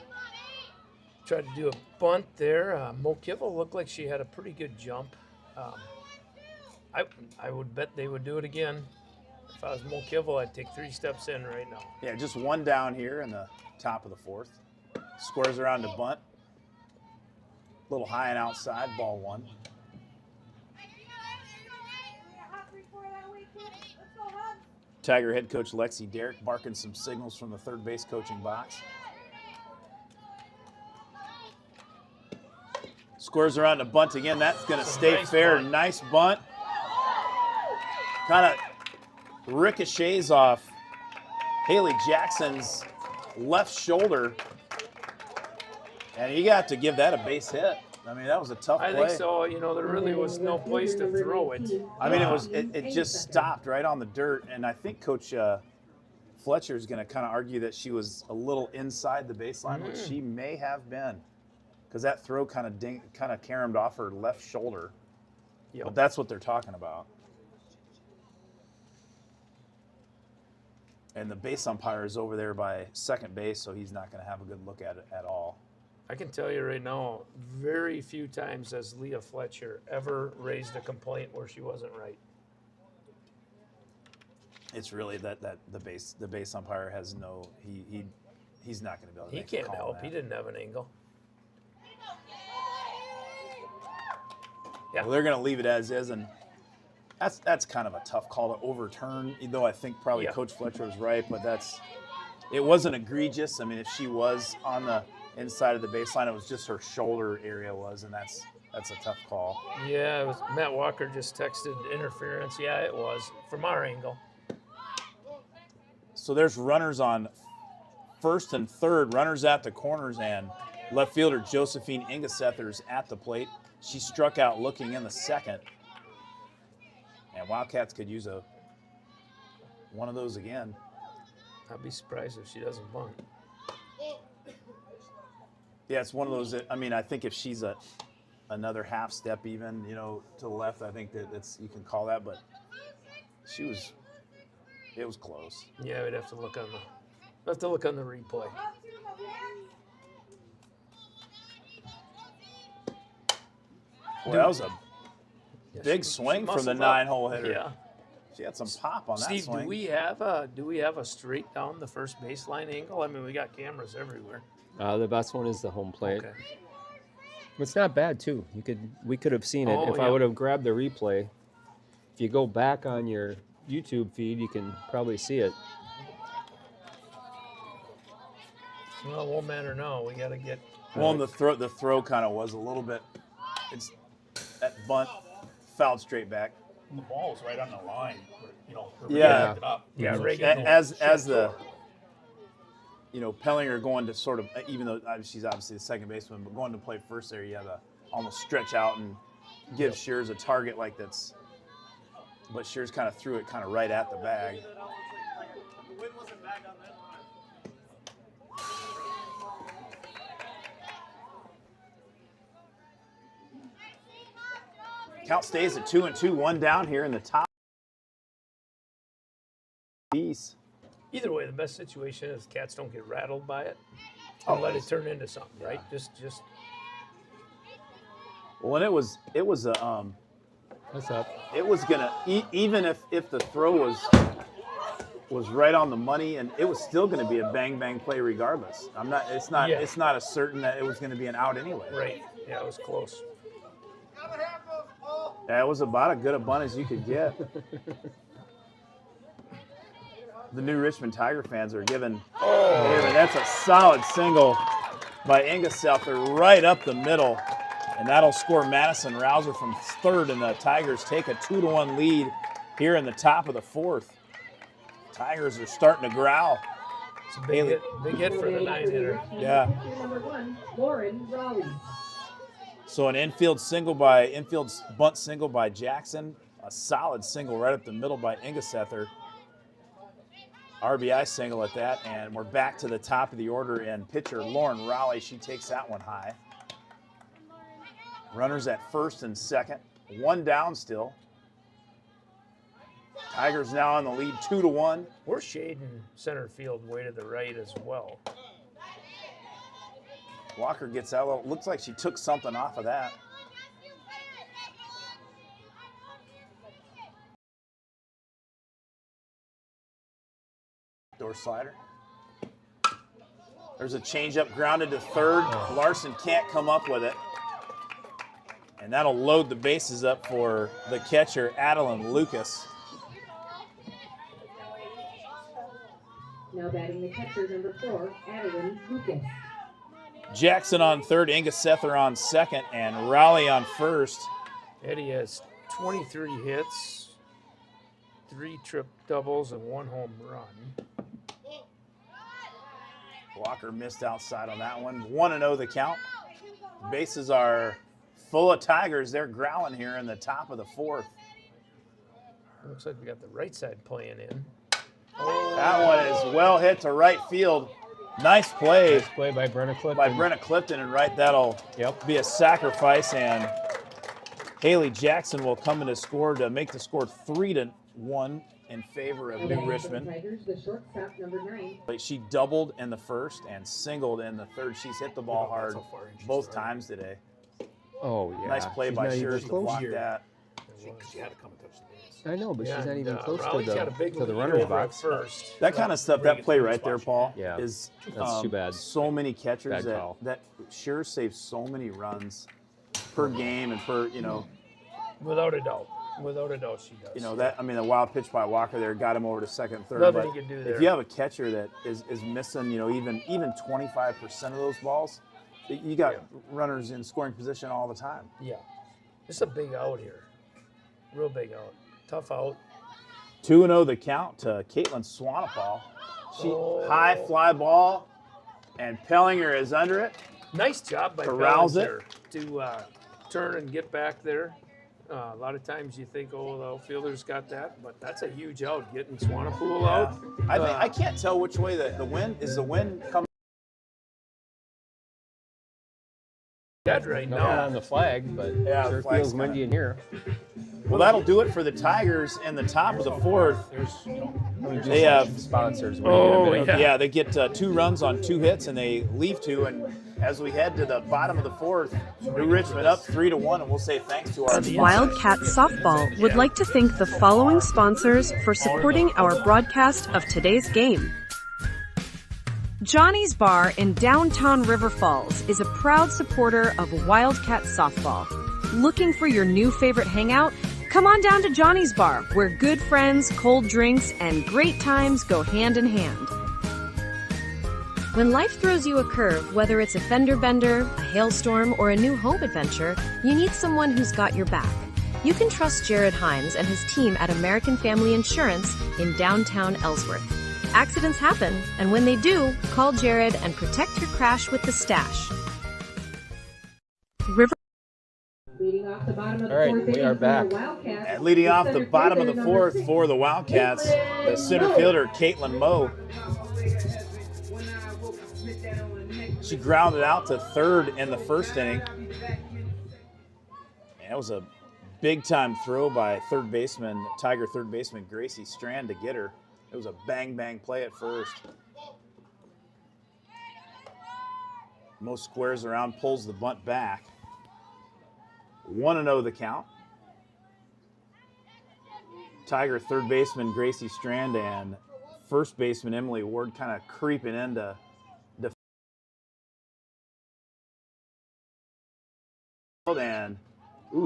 Tried to do a bunt there. Mo Kivel looked like she had a pretty good jump. I would bet they would do it again. If I was Mo Kivel, I'd take 3 steps in right now. Yeah, just one down here in the top of the fourth. Squares around to bunt. A little high and outside, ball 1. Tiger head coach Lexi Derrick barking some signals from the third base coaching box. Squares around to bunt again. That's going to stay nice fair. bunt. Nice bunt. Kind of ricochets off Haley Jackson's left shoulder. And you got to give that a base hit. I mean, that was a tough play. I think so. You know, there really was no place to throw it. I mean, it just stopped right on the dirt, and I think Coach Fletcher is going to kind of argue that she was a little inside the baseline, which she may have been, because that throw kind of caromed off her left shoulder. Yep. But that's what they're talking about. And the base umpire is over there by second base, so he's not going to have a good look at it at all. I can tell you right now, very few times has Leah Fletcher ever raised a complaint where she wasn't right. It's really that the base umpire has no he's not going to be able to He make a can't call on help. that. He didn't have an angle. Well, they're going to leave it as is, and that's kind of a tough call to overturn. Though I think probably Yeah. Coach Fletcher was right, but it wasn't egregious. I mean, if she was on the inside of the baseline, it was just her shoulder area was, and that's a tough call. Yeah, it was, Matt Walker just texted interference. Yeah, it was from our angle. So there's runners on first and third, runners at the corners, and left fielder Josephine Ingesether's at the plate. She struck out looking in the second. And Wildcats could use one of those again. I'd be surprised if she doesn't bunt. Yeah, it's one of those that, I mean, I think if she's another half step even, to the left, I think that you can call that, but it was close. Yeah, we'd have to look on the replay. Boy, that was a Yeah, big she swing from the muscled up. 9-hole hitter. Yeah. She had some pop on that Steve, swing. do we have a straight down the first baseline angle? I mean, we got cameras everywhere. the best one is the home plate. Okay. It's not bad too. We could have seen it Oh, if I yeah. would have grabbed the replay. If you go back on your YouTube feed, you can probably see it. Well, it won't matter now. We got to get. Well, and the throw kind of was a little bit. It's that bunt fouled straight back. The ball's right on the line. Yeah. It up. Yeah, A- Reagan. As the Pellinger going to sort of, even though she's obviously the second baseman, but going to play first there, you have to almost stretch out and give Shears a target like that's. But Shears kind of threw it kind of right at the bag. Count stays at 2-2, one down here in the top piece. Either way, the best situation is cats don't get rattled by it and let it turn into something, right? Just Well, and it was a What's up? it was gonna even if the throw was right on the money, and it was still going to be a bang bang play regardless. It's not a certain that it was going to be an out anyway. right. Yeah, it was close. Yeah, it was about as good a bunt as you could get. The new Richmond Tiger fans are giving. Oh, that's a solid single by Ingessether right up the middle, and that'll score Madison Rouser from third, and the Tigers take a 2-1 lead here in the top of the fourth. Tigers are starting to growl. It's a big hit for the 9-hitter. Yeah. Number 1, Lauren Raleigh. So an infield bunt single by Jackson, a solid single right up the middle by Ingessether. RBI single at that, and we're back to the top of the order, and pitcher Lauren Raleigh, she takes that one high. Runners at first and second, one down still. Tigers now in the lead 2-1. We're shading center field way to the right as well. Walker gets out. Looks like she took something off of that. Door slider. There's a changeup grounded to third. Larson can't come up with it. And that'll load the bases up for the catcher, Adeline Lucas. Now batting the catcher, number 4, Adeline Lucas. Jackson on third, Ingessether on second, and Raleigh on first. Eddie has 23 hits, 3 trip doubles, and 1 home run. Walker missed outside on that one. 1-0 the count. Bases are full of Tigers. They're growling here in the top of the fourth. Looks like we got the right side playing in. That one is well hit to right field. Nice play. Nice play by Brenna Clifton. By Brenna Clifton, and that'll be a sacrifice, and Haley Jackson will come in to score to make the score 3-1 in favor of New Richmond. Tigers, the shortstop, number 9. She doubled in the first and singled in the third. She's hit the ball hard both times today. Oh, yeah. Nice play by Shears to block that. She had to come and touch the base. I know, but she's not even close Raleigh's got a big to the lead runner's over box. first. That kind of stuff, that play right there, Paul, Yeah, is that's too bad. so many catchers Bad call. that Shears saves so many runs per game and per, Without a doubt. Without a doubt, she does. the wild pitch by Walker there got him over to second, third. Nothing but he can do there. If you have a catcher that is missing, even 25% of those balls, you got runners in scoring position all the time. Yeah. This is a big out here. Real big out. Tough out. 2-0 the count to Caitlin Swanepoel. High fly ball, and Pellinger is under it. Nice job by Corrals Bellinger to turn and get back there. A lot of times you think, the outfielder's got that, but that's a huge out, getting Swanepoel out. I can't tell which way the wind is. The wind coming Dead right Not now. on the flag, but sure flag's feels windy in here. Well, that'll do it for the Tigers in the top of the fourth. They have sponsors. they get 2 runs on 2 hits, and they leave 2. And as we head to the bottom of the fourth, New Richmond up 3-1, and we'll say thanks to our Wildcat Softball would like to thank the following sponsors for supporting our broadcast of today's game. Johnny's Bar in downtown River Falls is a proud supporter of Wildcat Softball. Looking for your new favorite hangout? Come on down to Johnny's Bar, where good friends, cold drinks, and great times go hand in hand. When life throws you a curve, whether it's a fender bender, a hailstorm, or a new home adventure, you need someone who's got your back. You can trust Jared Hines and his team at American Family Insurance in downtown Ellsworth. Accidents happen, and when they do, call Jared and protect your crash with the stash. Leading off the bottom of the All right, fourth we inning are for back. the Wildcats, And leading off the center bottom of fielder, the fourth number for the 6, Wildcats, the center fielder, Caitlin Moe. She grounded out to third in the first inning. And it was a big-time throw by Tiger third baseman Gracie Strand to get her. It was a bang-bang play at first. Most squares around, pulls the bunt back. 1-0 the count. Tiger third baseman Gracie Strand and first baseman Emily Ward kind of creeping into the field. And,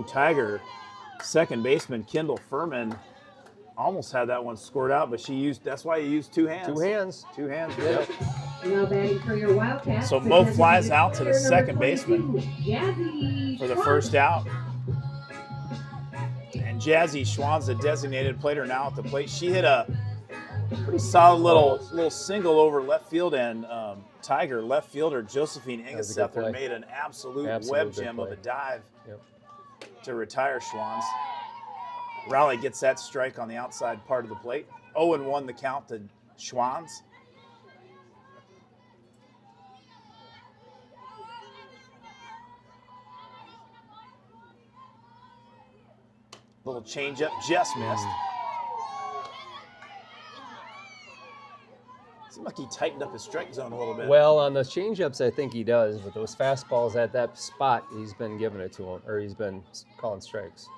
Tiger, second baseman Kendall Furman almost had that one scored out, but that's why you used two hands. Two hands. Two hands did it. Now batting for your Wildcats. So Mo flies out to the second baseman for the first out. And Jazzy Schwann's the designated player now at the plate. She hit a pretty solid little single over left field, and Tiger left fielder Josephine Ingessether made an absolute web gem of a dive to retire Schwann's. Raleigh gets that strike on the outside part of the plate. 0-1 the count to Schwann's. Little changeup, just missed. Seemed like he tightened up his strike zone a little bit. Well, on the changeups, I think he does, but those fastballs at that spot, he's been giving it to him, or he's been calling strikes.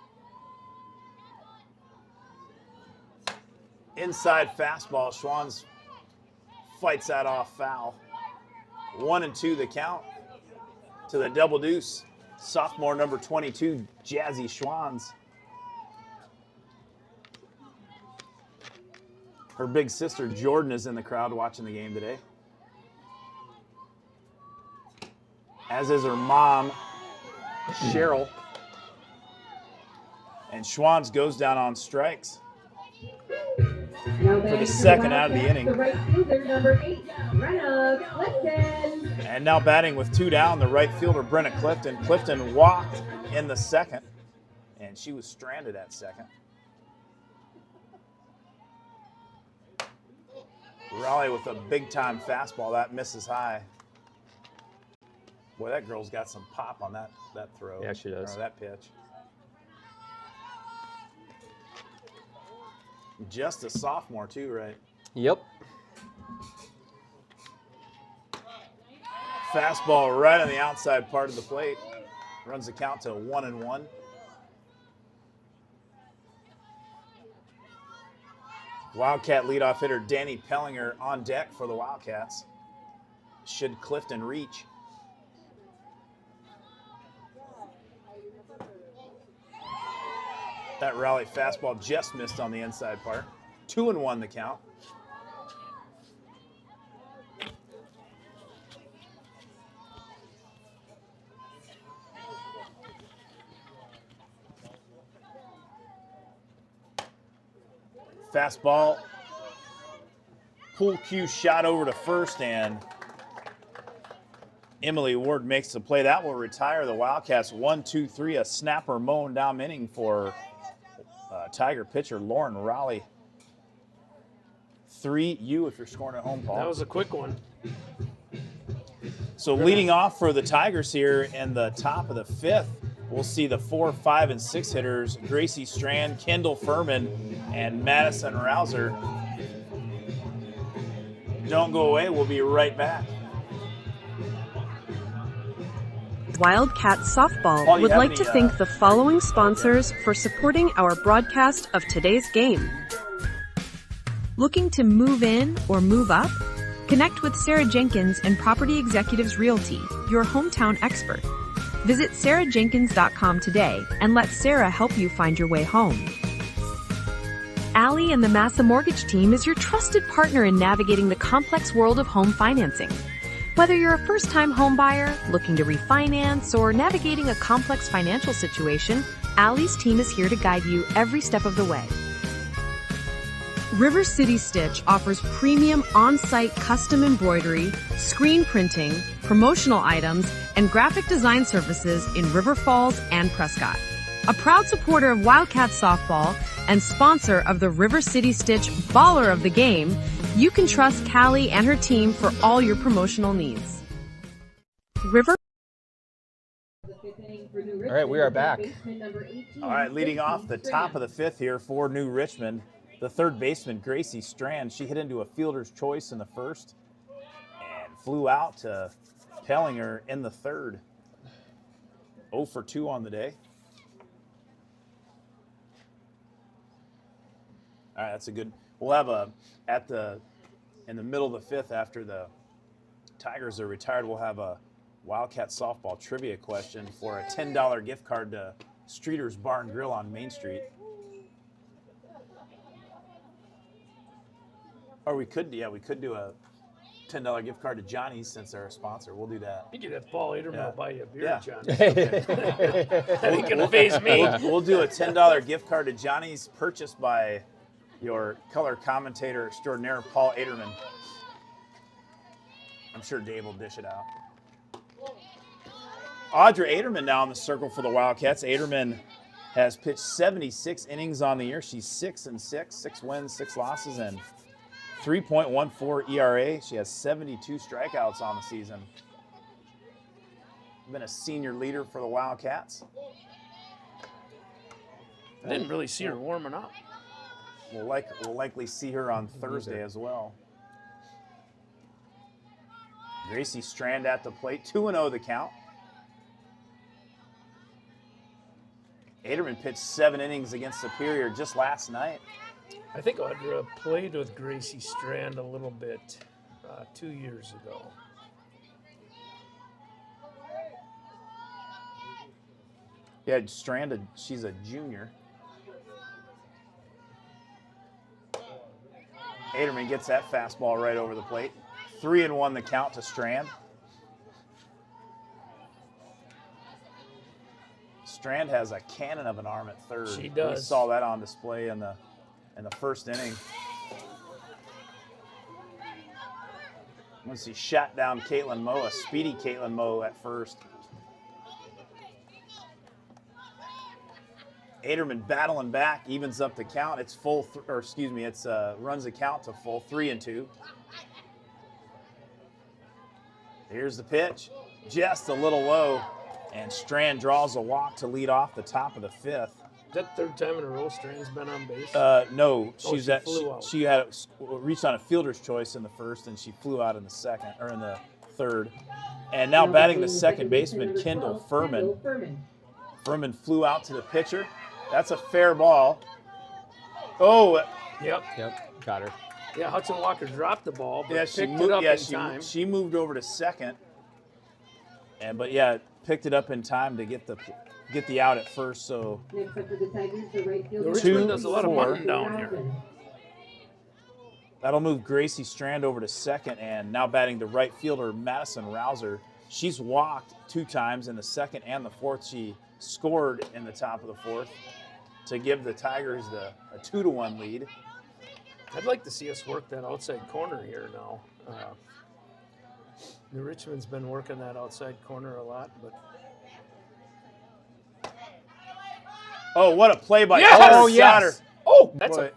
Inside fastball, Schwann's fights that off foul. 1-2 the count to the double deuce. Sophomore number 22, Jazzy Schwann's. Her big sister, Jordan, is in the crowd watching the game today. As is her mom, Cheryl. And Schwann's goes down on strikes for the second out of the inning. The right fielder, number 8, Brenna Clifton. And now batting with 2 down, the right fielder, Brenna Clifton. Clifton walked in the second, and she was stranded at second. Raleigh with a big-time fastball. That misses high. Boy, that girl's got some pop on that throw. Yeah, she does. Or that pitch. Just a sophomore, too, right? Yep. Fastball right on the outside part of the plate. Runs the count to 1-1. Wildcat leadoff hitter Danny Pellinger on deck for the Wildcats. Should Clifton reach? That Raleigh fastball just missed on the inside part. 2-1 the count. Fastball, pull cue shot over to first, and Emily Ward makes the play. That will retire the Wildcats 1-2-3, a snapper mowing down inning for Tiger pitcher Lauren Raleigh. 3-U if you're scoring at home, Paul. That was a quick one. So leading off for the Tigers here in the top of the 5th, we'll see the 4, 5, and 6 hitters, Gracie Strand, Kendall Furman, and Madison Rouser. Don't go away. We'll be right back. Wildcat Softball Paul, you would have like any, to thank the following sponsors for supporting our broadcast of today's game. Looking to move in or move up? Connect with Sarah Jenkins and Property Executives Realty, your hometown expert. Visit sarahjenkins.com today and let Sarah help you find your way home. Allie and the Massa Mortgage Team is your trusted partner in navigating the complex world of home financing. Whether you're a first-time home buyer, looking to refinance, or navigating a complex financial situation, Allie's team is here to guide you every step of the way. River City Stitch offers premium on-site custom embroidery, screen printing, promotional items, and graphic design services in River Falls and Prescott. A proud supporter of Wildcat Softball and sponsor of the River City Stitch Baller of the Game, you can trust Callie and her team for all your promotional needs. River. All right, we are back. All right, leading off the top of the 5th here for New Richmond, the third baseman, Gracie Strand. She hit into a fielder's choice in the first and flew out to Pellinger in the third. 0 for 2 on the day. All right, that's a good. We'll have in the middle of the fifth, after the Tigers are retired, we'll have a Wildcat softball trivia question for a $10 gift card to Streeter's Bar and Grill on Main Street. Or we could do a $10 gift card to Johnny's since they're a sponsor. We'll do that. You get that Paul Aderman Yeah. will buy you a beer, Yeah. John. That ain't gonna phase me. We'll do a $10 gift card to Johnny's, purchased by your color commentator extraordinaire, Paul Aderman. I'm sure Dave will dish it out. Audra Aderman now in the circle for the Wildcats. Aderman has pitched 76 innings on the year. She's 6-6, 6 wins, 6 losses, and 3.14 ERA. She has 72 strikeouts on the season. Been a senior leader for the Wildcats. I didn't really see her warming up. We'll likely see her on Thursday as well. Gracie Strand at the plate, 2-0 the count. Aderman pitched 7 innings against Superior just last night. I think Audra played with Gracie Strand a little bit 2 years ago. Yeah, Strand, she's a junior. Aderman gets that fastball right over the plate. 3-1 the count to Strand. Strand has a cannon of an arm at third. She does. We saw that on display in the first inning. Once he shot down Caitlin Moe, a speedy Caitlin Moe at first. Aderman battling back, evens up the count. It's runs the count to full, 3-2. Here's the pitch, just a little low, and Strand draws a walk to lead off the top of the fifth. Is that third time in a row Strand's been on base? No, she flew out. she had reached on a fielder's choice in the first, and she flew out in the third. And now batting the second baseman, Kendall Furman. Furman flew out to the pitcher. That's a fair ball. Oh, Yep. Got her. Yeah, Hudson Walker dropped the ball, but yeah, picked it up in time. she moved over to second, but picked it up in time to get the out at first. So Next up for the Tigers, the right fielder. Richmond does a lot of 2-4. bunting down here. that'll move Gracie Strand over to second, and now batting the right fielder, Madison Rouser. She's walked 2 times in the second and the fourth. She scored in the top of the fourth to give the Tigers a 2-1 lead. I'd like to see us work that outside corner here now. New Richmond's been working that outside corner a lot, but Oh, what a play by Yes! Tyler Oh, yes! Sauter. oh, that's Boy.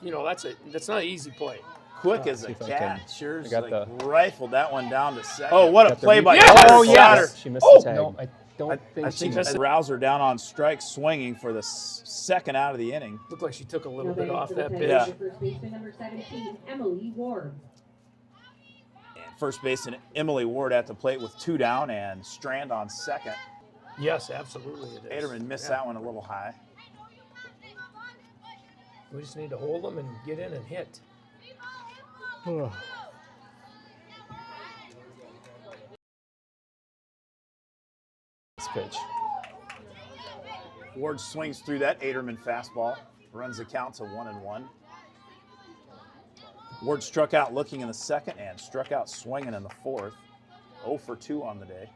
that's not an easy play. Quick as a see if I cat. can- Sure, I got rifled that one down to second. Oh, what a Got the play by Yes! Tyler Oh, Sauter. She missed Oh, the tag. no, I don't think I she think missed that's it. Rouser down on strike, swinging for the second out of the inning. Looked like she took a little Now bit batting off for the that Tigers, pitch. Yeah. the first baseman, number 17, Emily Ward. And first baseman Emily Ward at the plate with 2 down, and Strand on second. Yes, absolutely it is. Aderman missed Yeah. that one a little high. We just need to hold them and get in and hit. This pitch. Ward swings through that Aderman fastball, runs the count to 1-1. Ward struck out looking in the second and struck out swinging in the fourth. 0 for 2 on the day.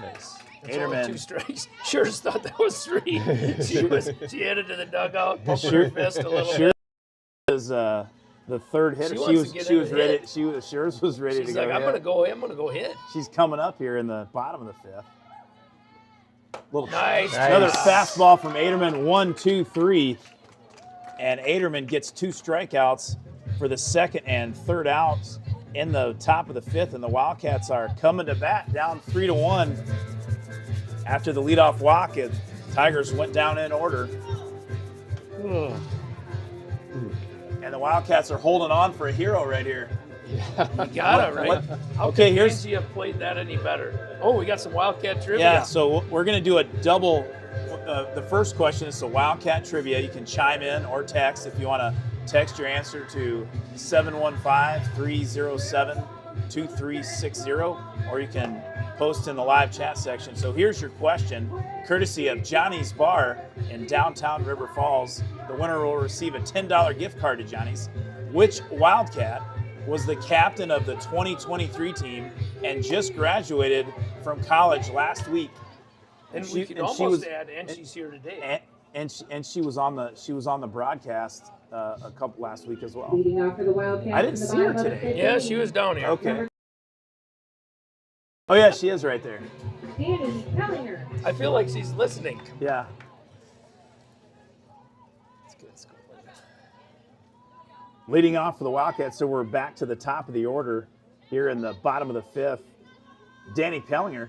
Nice. That's only Aderman. 2 strikes. Sure just thought that was 3. She headed to the dugout, pumping her fist a little Sure bit. is the third hitter. She She wants was to get she in was and ready. hit. Shers was ready She's to go. like, I'm hit. gonna go hit. She's coming up here in the bottom of the fifth. Little Nice. Another Nice. fastball from Aderman. 1, 2, 3, and Aderman gets 2 strikeouts for the second and third outs in the top of the fifth, and the Wildcats are coming to bat, down 3-1 after the leadoff walk. Tigers went down in order. And the Wildcats are holding on for a hero right here. You got it, right? How Okay, could here's- Angie have played that any better? Oh, we got some Wildcat trivia. Yeah, so we're going to do a double. The first question is the Wildcat trivia. You can chime in or text if you want to text your answer to 715-307-2360, or you can post in the live chat section. So here's your question, courtesy of Johnny's Bar in downtown River Falls. The winner will receive a $10 gift card to Johnny's. Which Wildcat was the captain of the 2023 team and just graduated from college last week? And she- we could and she almost was- add, and she's here today. And she was on the broadcast a couple last week as well. Leading off for the Wildcats. I didn't in the see her bottom of the today. fifth Yeah, inning, she was down here. Okay. Oh yeah, she is right there. Danny Pellinger. I feel like she's listening. Yeah. Leading off for the Wildcats, so we're back to the top of the order here in the bottom of the fifth. Danny Pellinger.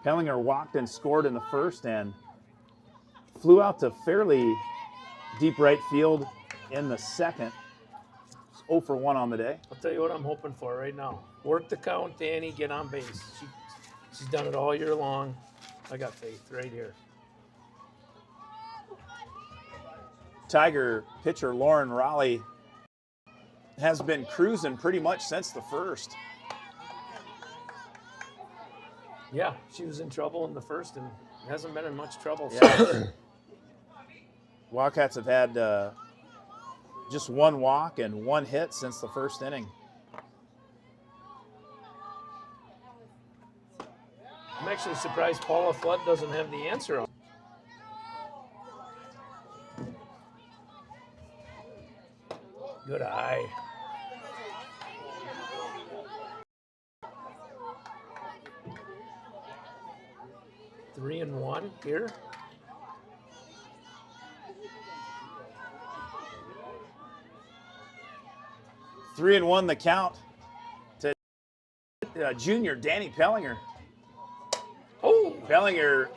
Pellinger walked and scored in the first and flew out to fairly deep right field in the second. 0 for 1 on the day. I'll tell you what I'm hoping for right now. Work the count, Danny, get on base. She's done it all year long. I got faith right here. Tiger pitcher Lauren Raleigh has been cruising pretty much since the first. Yeah, she was in trouble in the first and hasn't been in much trouble. Yeah. Wildcats have had just one walk and one hit since the first inning. I'm actually surprised Paula Flood doesn't have the answer on. Good eye. Three and one here. Three and one the count to junior Danny Pellinger. Oh, Pellinger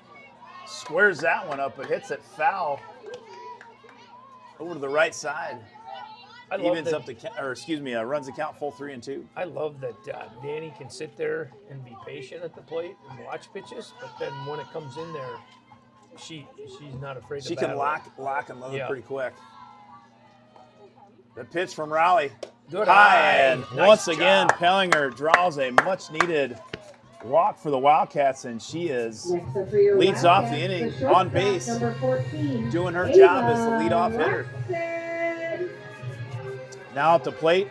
squares that one up, but hits it foul over to the right side. I love Evens that. up the runs the count full 3 and 2. I love that Danny can sit there and be patient at the plate and watch pitches, but then when it comes in there, she's not afraid to She can battle. lock and load Yeah. pretty quick. The pitch from Raleigh. Good High, eye. and Nice once again, job. Pellinger draws a much-needed walk for the Wildcats, and she is Next up for your leads off the Wildcats, inning shortstop, on base, number 14, doing her Ava job as the leadoff hitter. Larson. Now at the plate,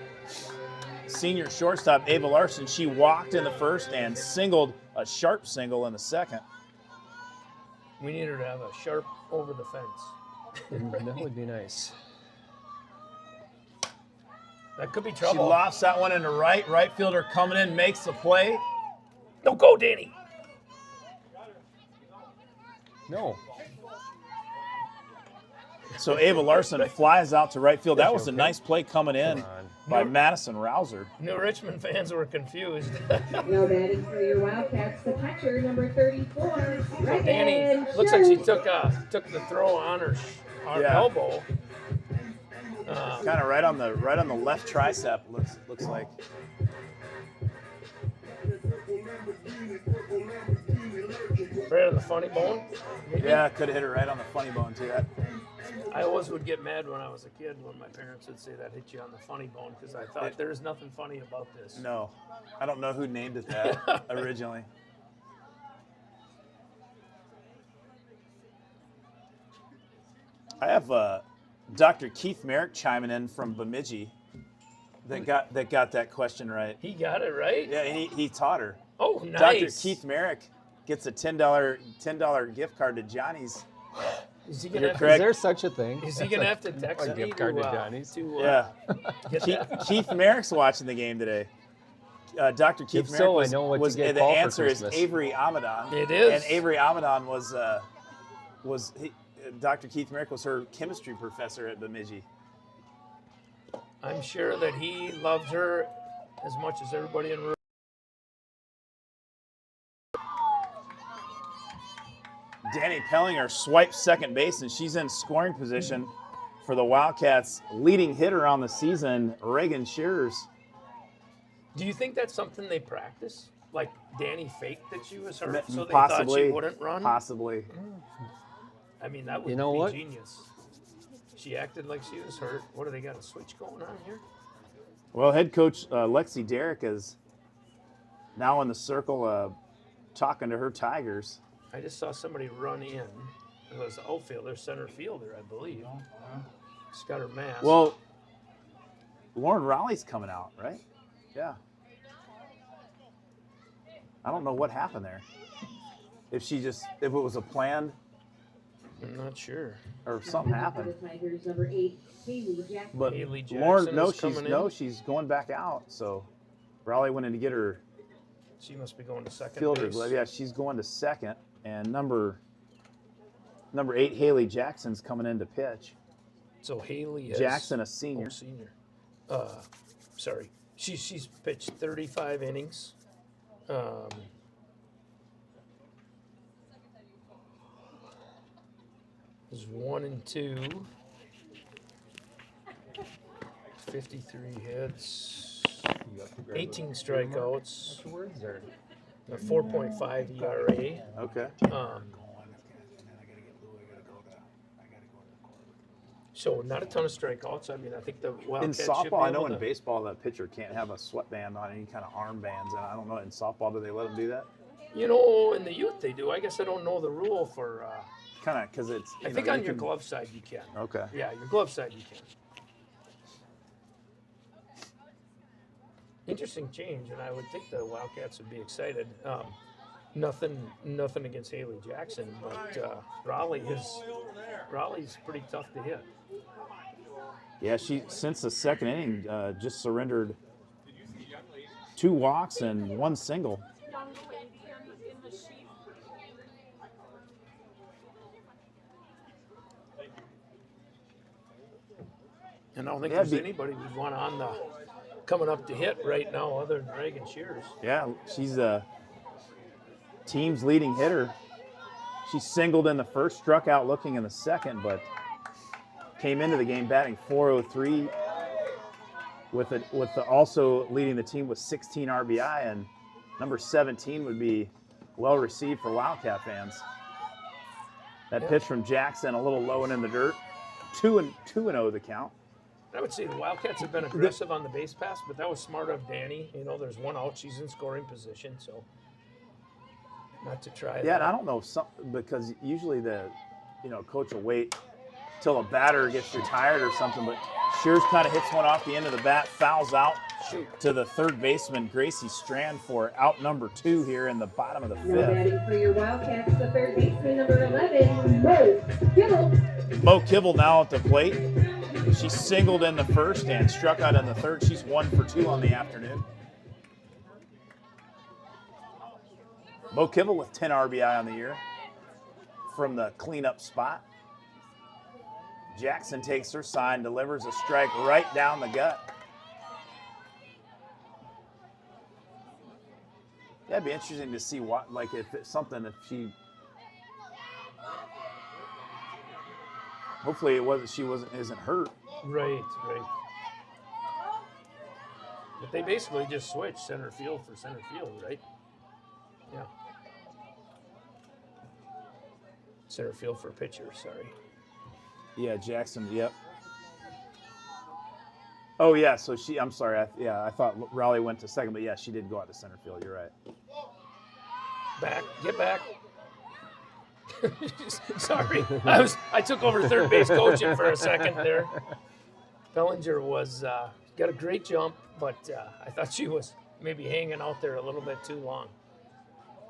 senior shortstop Ava Larson. She walked in the first and singled a sharp single in the second. We need her to have a sharp over the fence. That would be nice. That could be She trouble. lofts that one into right. Right fielder coming in, makes the play. Don't go, Danny. No. So Ava Larson flies out to right field. That was a Okay. nice play coming in Come on. by Madison Rouser. New Richmond fans were confused. Now batting for your Wildcats, the catcher, number 34, Danny Reagan looks like she Schultz. took the throw on her Yeah. elbow. Kind of right on the left tricep. Looks like. Right on the funny bone. Maybe? Yeah, could have hit her right on the funny bone too. I always would get mad when I was a kid when my parents would say that hit you on the funny bone because I thought there's nothing funny about this. No, I don't know who named it that originally. I have Dr. Keith Merrick chiming in from Bemidji that got that question right. He got it right. Yeah, he taught her. Oh, nice. Dr. Keith Merrick gets a $10 gift card to Johnny's. Is he You're gonna have correct. Is there such a thing? to, is he gonna have to text A me gift card to to, Johnny's? Yeah, get that? Keith Merrick's watching the game today. Dr. Keith If Merrick so, I was, know what to was get the Paul for answer is Christmas. Avery Amadon. It is. And Avery Amadon Dr. Keith Merrick was her chemistry professor at Bemidji. I'm sure that he loves her as much as everybody in. Danny Pellinger swipes second base, and she's in scoring position for the Wildcats' leading hitter on the season, Reagan Shears. Do you think that's something they practice? Like Danny faked that she was hurt, so they Possibly, thought she wouldn't run? Possibly. I mean, that would You know be what? genius. She acted like she was hurt. What do they got, a switch going on here? Well, head coach Lexi Derrick is now in the circle talking to her Tigers. I just saw somebody run in. It was the outfielder, center fielder, I believe. She's got her mask. Well, Lauren Raleigh's coming out, right? Yeah. I don't know what happened there. If it was a planned I'm not sure. or if something happened. Tigers, number 8, Haley Jackson. But Haley Jackson Lauren, is coming in. she's going back out. So Raleigh went in to get her She must be going to second fielder base. glove. Yeah, she's going to second, and number 8 Haley Jackson's coming in to pitch. So Haley is Jackson, a senior. Oh, senior. Sorry. She's pitched 35 innings. Is 1 and 2. 53 hits. 18 strikeouts. Afterwards, or A 4.5 ERA. Okay. So not a ton of strikeouts. I mean, I think the In Wildcats should softball, be I know able in to- baseball that pitcher can't have a sweatband on, any kind of armbands, and I don't know, in softball, do they let them do that? You know, in the youth they do. I guess I don't know the rule for. Kind of, because it's. I think on your glove side you can. Okay. Yeah, your glove side you can. Interesting change, and I would think the Wildcats would be excited. Nothing against Haley Jackson, but Raleigh's pretty tough to hit. Yeah, she, since the second inning, just surrendered 2 walks and 1 single. And I don't think Yeah, there's anybody we'd want on the coming up to hit right now other than Reagan Shears. Yeah, she's a team's leading hitter. She singled in the first, struck out looking in the second, but came into the game batting .403 with also leading the team with 16 RBI, and number 17 would be well received for Wildcat fans. That pitch from Jackson, a little low and in the dirt. 2-0 the count. I would say the Wildcats have been aggressive on the base pass, but that was smart of Danny. You know, there's 1 out. She's in scoring position, so not to try Yeah, that. and I don't know if because usually coach will wait till a batter gets retired or something, but Shears kind of hits one off the end of the bat, fouls out to the third baseman, Gracie Strand, for out number 2 here in the bottom of the Now 5th. batting for your Wildcats, the third baseman, number 11, Mo Kibble. Mo Kibble now at the plate. She singled in the first and struck out in the third. She's 1 for 2 on the afternoon. Mo Kibble with 10 RBI on the year from the cleanup spot. Jackson takes her sign, delivers a strike right down the gut. That'd be interesting to see what, like, if it's something, if she. Hopefully, isn't hurt. Right. But they basically just switched center field for center field, right? Yeah. Center field for pitcher, sorry. Yeah, Jackson. Yep. Oh yeah, so I'm sorry. I thought Raleigh went to second, but yeah, she did go out to center field. You're right. Get back. Sorry, I took over third base coaching for a second there. Bellinger was got a great jump, but I thought she was maybe hanging out there a little bit too long.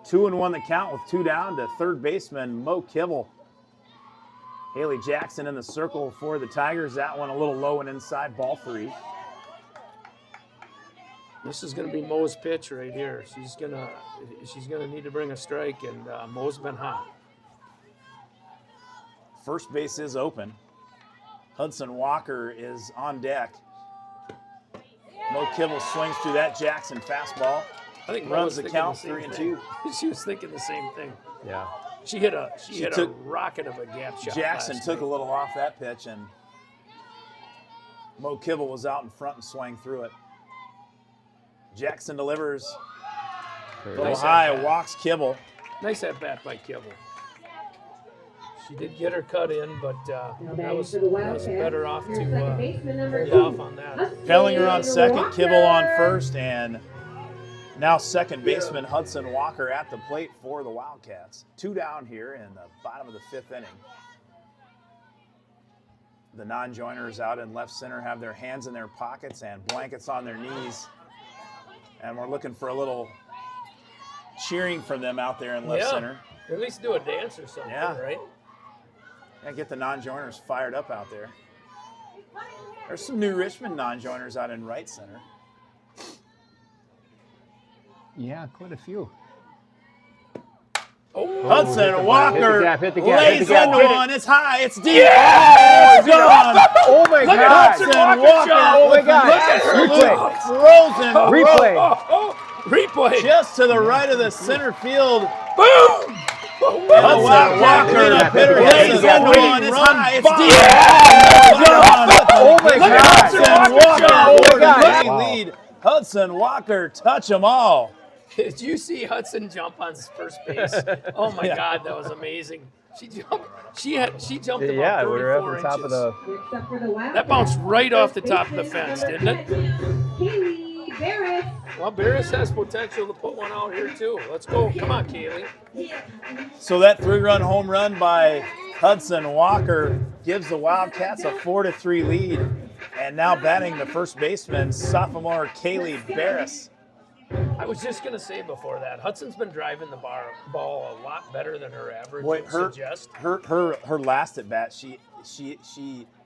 2-1 the count with 2 down to third baseman Mo Kibble. Haley Jackson in the circle for the Tigers. That one a little low and inside, ball 3. This is going to be Mo's pitch right here. She's gonna need to bring a strike, and Mo's been hot. First base is open. Hudson Walker is on deck. Mo Kibble swings through that Jackson fastball. I think Mo Runs was the thinking count, same 3-2. thing. She was thinking the same thing. yeah. She hit a took- rocket of a gap shot. Jackson last took night. a little off that pitch, and Mo Kibble was out in front and swung through it. Jackson delivers. Little Nice high, at bat. walks Kibble. Nice at bat by Kibble. She did get her cut in, but that was better off to hold off on that. Pellinger on second, Kibble on first, and now second baseman Hudson Walker at the plate for the Wildcats. 2 down here in the bottom of the 5th inning. The non-joiners out in left center have their hands in their pockets and blankets on their knees. And we're looking for a little cheering from them out there in left Yeah. center. At least do a dance or something, Yeah. right? Yeah, get the non-joiners fired up out there. There's some new Richmond non-joiners out in right center. Yeah, quite a few. Oh, Hudson Walker hit the gap, lays hit the gap, into hit it. one. It's high. It's deep. Oh, it's gone. Oh my Look at God! Hudson Walker, John. Oh my God! Absolute frozen Replay. Replay. just to the right of the center field. Boom. Hudson Walker Hit the gap, lays hit the gap, into hit one. the It's gap. high. It's Run. deep. Oh my Look at God! Hudson Walker, Walker. John. Oh my God. Lead, Wow. lead. Hudson Walker, touch them all. Did you see Hudson jump on first base? Oh my God, that was amazing. She jumped. She jumped about Yeah, we were 34 at the top inches. of the. That bounced right off the top of the fence, didn't it? Kaylee Barris. Well, Barris has potential to put one out here too. Let's go. Come on, Kaylee. So that 3-run home run by Hudson Walker gives the Wildcats a 4-3 lead. And now batting the first baseman, sophomore Kaylee Barris. I was just gonna say before that, Hudson's been driving the ball a lot better than her average Boy, would her suggest. her last at bat, she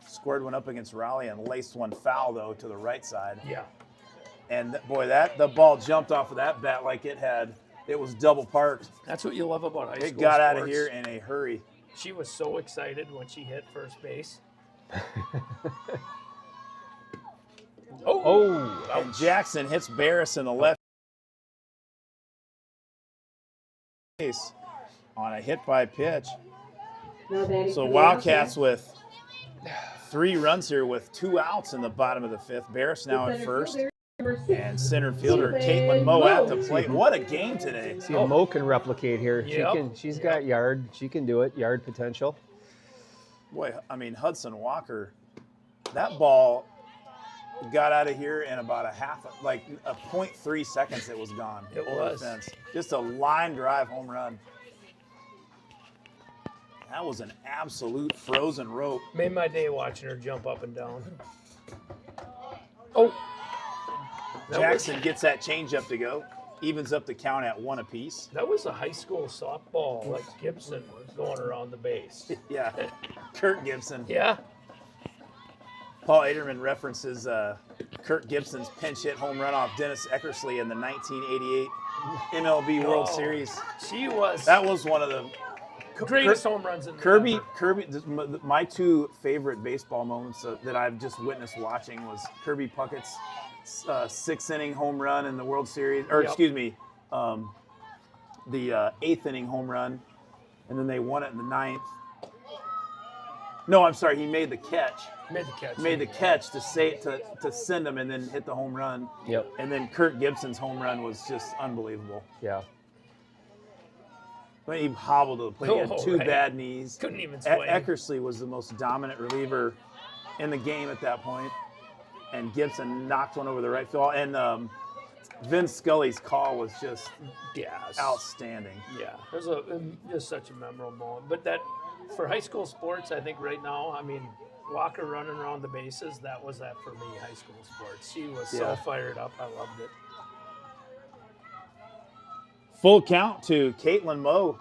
squared one up against Raleigh and laced one foul though to the right side. Yeah. And boy, the ball jumped off of that bat like it was double parked. That's what you love about high school It got out of sports. here in a hurry. She was so excited when she hit first base. Oh, And Jackson hits Barris in the left face on a hit by pitch. So Wildcats with 3 runs here with 2 outs in the bottom of the 5th. Barris now at first. And center fielder Caitlin Moe at the plate. What a game today. see if Mo can replicate here. Yep. She's got yard. She can do it. Yard potential. Boy, I mean, Hudson Walker, that ball got out of here in about a 0.3 seconds it was gone. It over was. the fence. Just a line drive home run. That was an absolute frozen rope. Made my day watching her jump up and down. Oh. Jackson gets that changeup to go. Evens up the count at 1 apiece. That was a high school softball like Gibson going around the base. Yeah, Kurt Gibson. Yeah. Paul Aderman references Kurt Gibson's pinch hit home run off Dennis Eckersley in the 1988 MLB World Oh, Series. She was That was one of the greatest home runs in the Kirby. ever. My 2 favorite baseball moments that I've just witnessed watching was Kirby Puckett's 6th inning home run in the World Series, or Yep. excuse me, the 8th inning home run, and then they won it in the 9th. No, I'm sorry, he made the catch. Made the catch. To send him and then hit the home run. Yep. And then Kurt Gibson's home run was just unbelievable. Yeah. When he hobbled to the plate, he had 2 right. bad knees. Couldn't even swing. Eckersley was the most dominant reliever in the game at that point, and Gibson knocked one over the right field. And Vince Scully's call was just Yes. outstanding. Yeah, there's just such a memorable moment. But that, for high school sports, I think right now, I mean, Walker running around the bases, that was that for me, high school sports. She was so Yeah. fired up. I loved it. Full count to Caitlin Moe.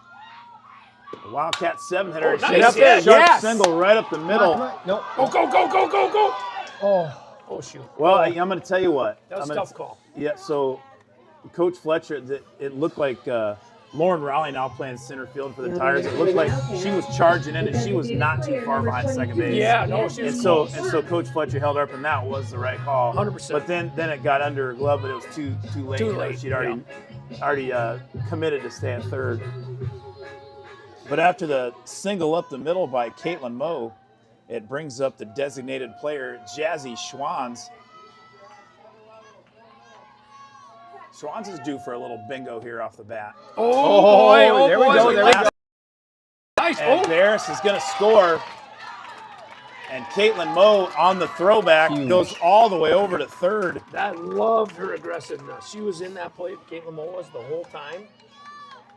The Wildcat 7-hitter. Oh, nice. She Get up hit a there. sharp Yes. single right up the middle. No. Go, go, go, go, go, go. Oh. Oh, shoot. Well, I'm going to tell you what. That was a tough call. Yeah, so Coach Fletcher, it looked like Lauren Raleigh now playing center field for the Tigers. It looked like she was charging in, and she was not too far behind second base. Yeah, no, she was And so Coach Fletcher held her up, and that was the right call. 100%. But then it got under her glove, but it was too late. Too You know, late, she'd already committed to stay at third. But after the single up the middle by Caitlin Moe, it brings up the designated player, Jazzy Schwanz. Schwanz is due for a little bingo here off the bat. Oh, boy, oh, there we boy, go, there we go. Nice. And Barris is going to score. And Caitlin Moe on the throwback goes all the way over to third. I loved her aggressiveness. She was in that play. Caitlin Moe was the whole time.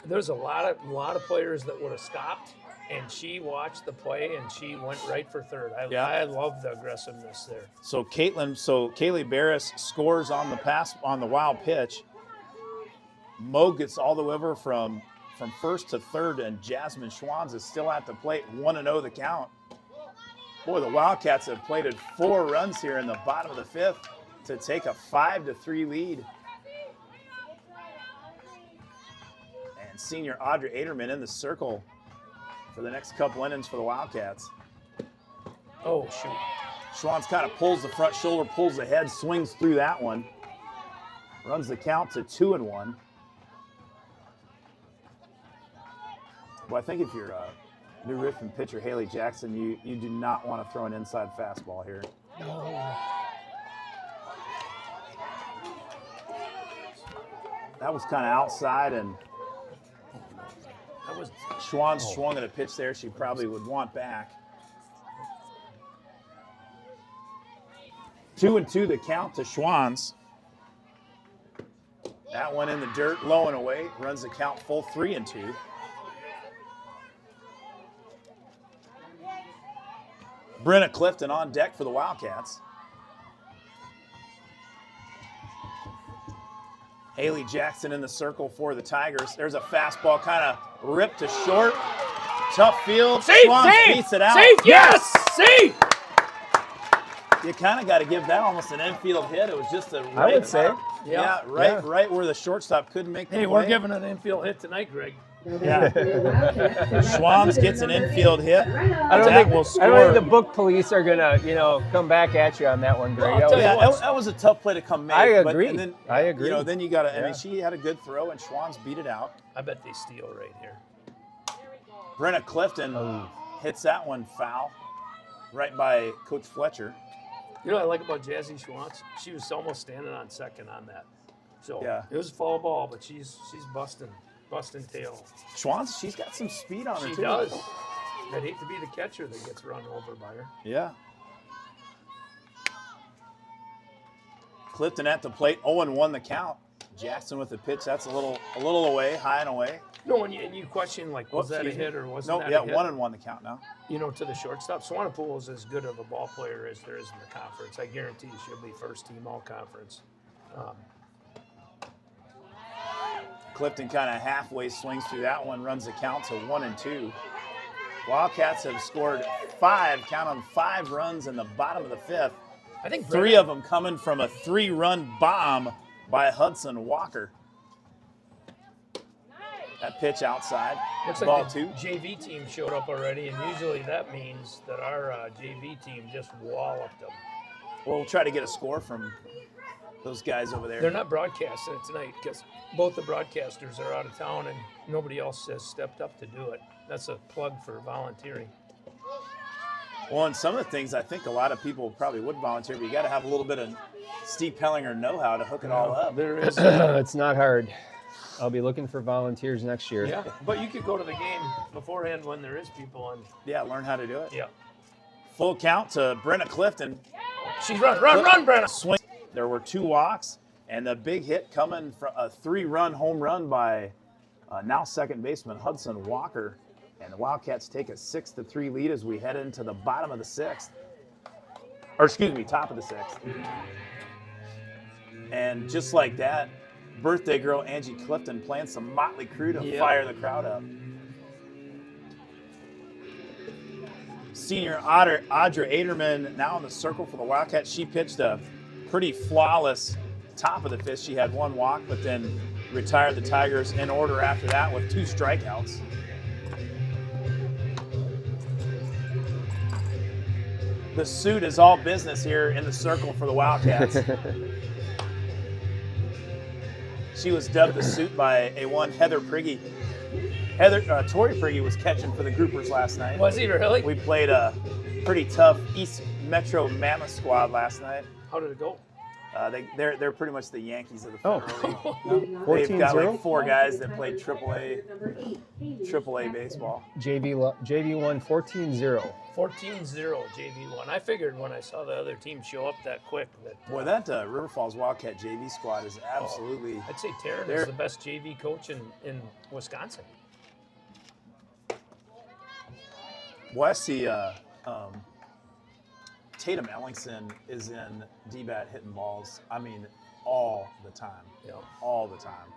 There's a lot of players that would have stopped, and she watched the play and she went right for third. I love the aggressiveness there. So Kaylee Barris scores on the pass on the wild pitch. Moe gets all the way over from first to third, and Jasmine Schwanz is still at the plate, 1-0 the count. Boy, the Wildcats have plated 4 runs here in the bottom of the 5th to take a 5-3 lead. And senior Audrey Aderman in the circle for the next couple innings for the Wildcats. Oh, shoot. Schwanz kind of pulls the front shoulder, pulls the head, swings through that one. Runs the count to 2-1. Well, I think if you're new Richmond pitcher Haley Jackson, you do not want to throw an inside fastball here. No. That was kind of outside, and That was Schwanz swung at a pitch there she probably would want back. 2-2 the count to Schwanz. That one in the dirt, low and away, runs the count full 3-2. Brenna Clifton on deck for the Wildcats. Haley Jackson in the circle for the Tigers. There's a fastball kind of ripped to short. Tough field. Schwanz beats it out. Safe, yes! Safe! You kind of got to give that almost an infield hit. It was just a right. I would say. Right where the shortstop couldn't make the Hey, play. we're giving an infield hit tonight, Greg. Yeah. Schwanz gets an infield hit. I don't think the book police are gonna, come back at you on that one, Greg. Well, That was a tough play to come make. I agree. Then, I agree. Then you got to. I mean, she had a good throw, and Schwanz beat it out. I bet they steal right here. Brenna Clifton hits that one foul, right by Coach Fletcher. You know what I like about Jazzy Schwanz? She was almost standing on second on that. So Yeah. it was a foul ball, but she's busting tail. Schwanz, she's got some speed on her She too. does. I'd hate to be the catcher that gets run over by her. Yeah. Clifton at the plate, 0-1 the count. Jackson with the pitch, that's a little away, high and away. No, and you question, like, was that a Excuse me. hit or wasn't No, that yeah, a hit? 1-1 the count now. To the shortstop. Swanepoel is as good of a ball player as there is in the conference. I guarantee you she'll be first team all conference. Clifton kind of halfway swings through that one, runs the count to 1-2. Wildcats have scored 5 runs in the bottom of the 5th. I think 3 of them coming from a 3-run bomb by Hudson Walker. That pitch outside. Looks Ball like the 2. JV team showed up already, and usually that means that our JV team just walloped them. We'll try to get a score from those guys over there. They're not broadcasting it tonight because both the broadcasters are out of town and nobody else has stepped up to do it. That's a plug for volunteering. Well, and some of the things I think a lot of people probably would volunteer, but you got to have a little bit of Steve Pellinger know-how to hook it all up. There is. It's not hard. I'll be looking for volunteers next year. Yeah, but you could go to the game beforehand when there is people on. Yeah, learn how to do it. Yeah. Full count to Brenna Clifton. She's run, Brenna. Swing. There were 2 walks, and the big hit coming from a 3-run home run by now second baseman Hudson Walker. And the Wildcats take a 6-3 lead as we head into the bottom of the 6th. Or excuse me, top of the 6th. And just like that, birthday girl Angie Clifton playing some Motley Crue to fire the crowd up. Senior Audrey Aderman now in the circle for the Wildcats. She pitched a pretty flawless top of the 5th. She had 1 walk, but then retired the Tigers in order after that with 2 strikeouts. The suit is all business here in the circle for the Wildcats. She was dubbed the suit by A1 Heather Prigge. Tori Prigge was catching for the Groupers last night. Was he really? We played a pretty tough East Metro Mammoth squad last night. How did it go? They're pretty much the Yankees of the Federal League. 14-0? They've got like 4 guys that played AAA baseball. JV won 14-0. 14-0 JV1. I figured when I saw the other team show up that quick that Boy, that River Falls Wildcat JV squad is absolutely. I'd say Taryn is the best JV coach in Wisconsin. Well, I see Tatum Ellingson is in D-bat hitting balls. I mean, all the time. Yeah. All the time.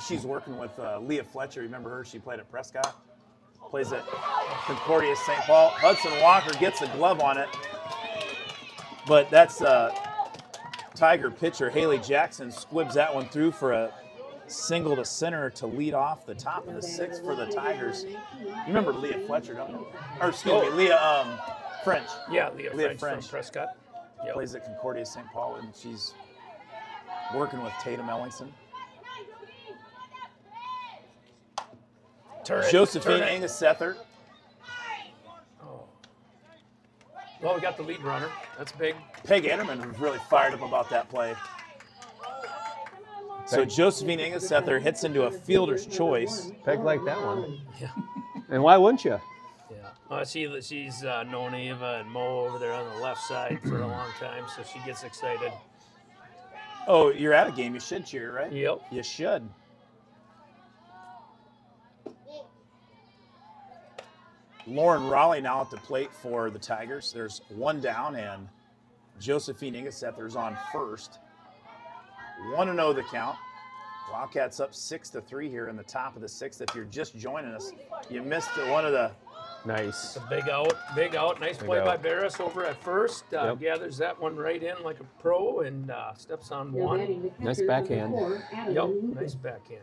She's working with Leah Fletcher. Remember her? She played at Prescott. Plays at Concordia St. Paul. Hudson Walker gets a glove on it. But that's Tiger pitcher Haley Jackson squibs that one through for a single to center to lead off the top of the 6th for the Tigers. You remember Leah Fletcher, don't you? Or excuse me, Leah French. Yeah, Leah French from Prescott. Yep. Plays at Concordia St. Paul, and she's working with Tatum Ellingson. Josephine Angus-Sether. Oh. Well, we got the lead runner. That's big. Peg Enterman was really fired up about that play. So Josephine Angus-Sether hits into a fielder's choice. Peg like that one. Yeah. And why wouldn't you? Yeah. She's known Ava and Mo over there on the left side for a long time, so she gets excited. Oh, you're at a game. You should cheer, right? Yep. You should. Lauren Raleigh now at the plate for the Tigers. There's 1 down, and Josephine Angus-Sether's on first. 1-0 the count. Wildcats up 6-3 here in the top of the 6th. If you're just joining us, you missed one of the. Nice. A big out. Nice play by Barris over at first. Gathers that one right in like a pro and steps on one. Nice backhand. Yep, nice backhand.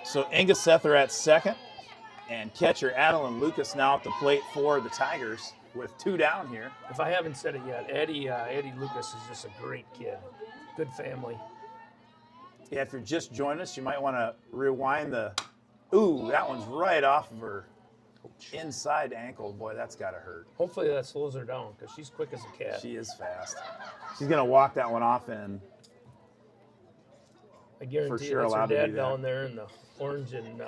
So Angus-Sether at second, and catcher Adeline Lucas now at the plate for the Tigers with 2 down here. If I haven't said it yet, Eddie Lucas is just a great kid. Good family. Yeah, if you're just joining us, you might want to rewind the. Ooh, that one's right off of her inside ankle. Boy, that's got to hurt. Hopefully that slows her down because she's quick as a cat. She is fast. She's going to walk that one off and. I guarantee for sure that's her allowed to dad do that. down there in the orange and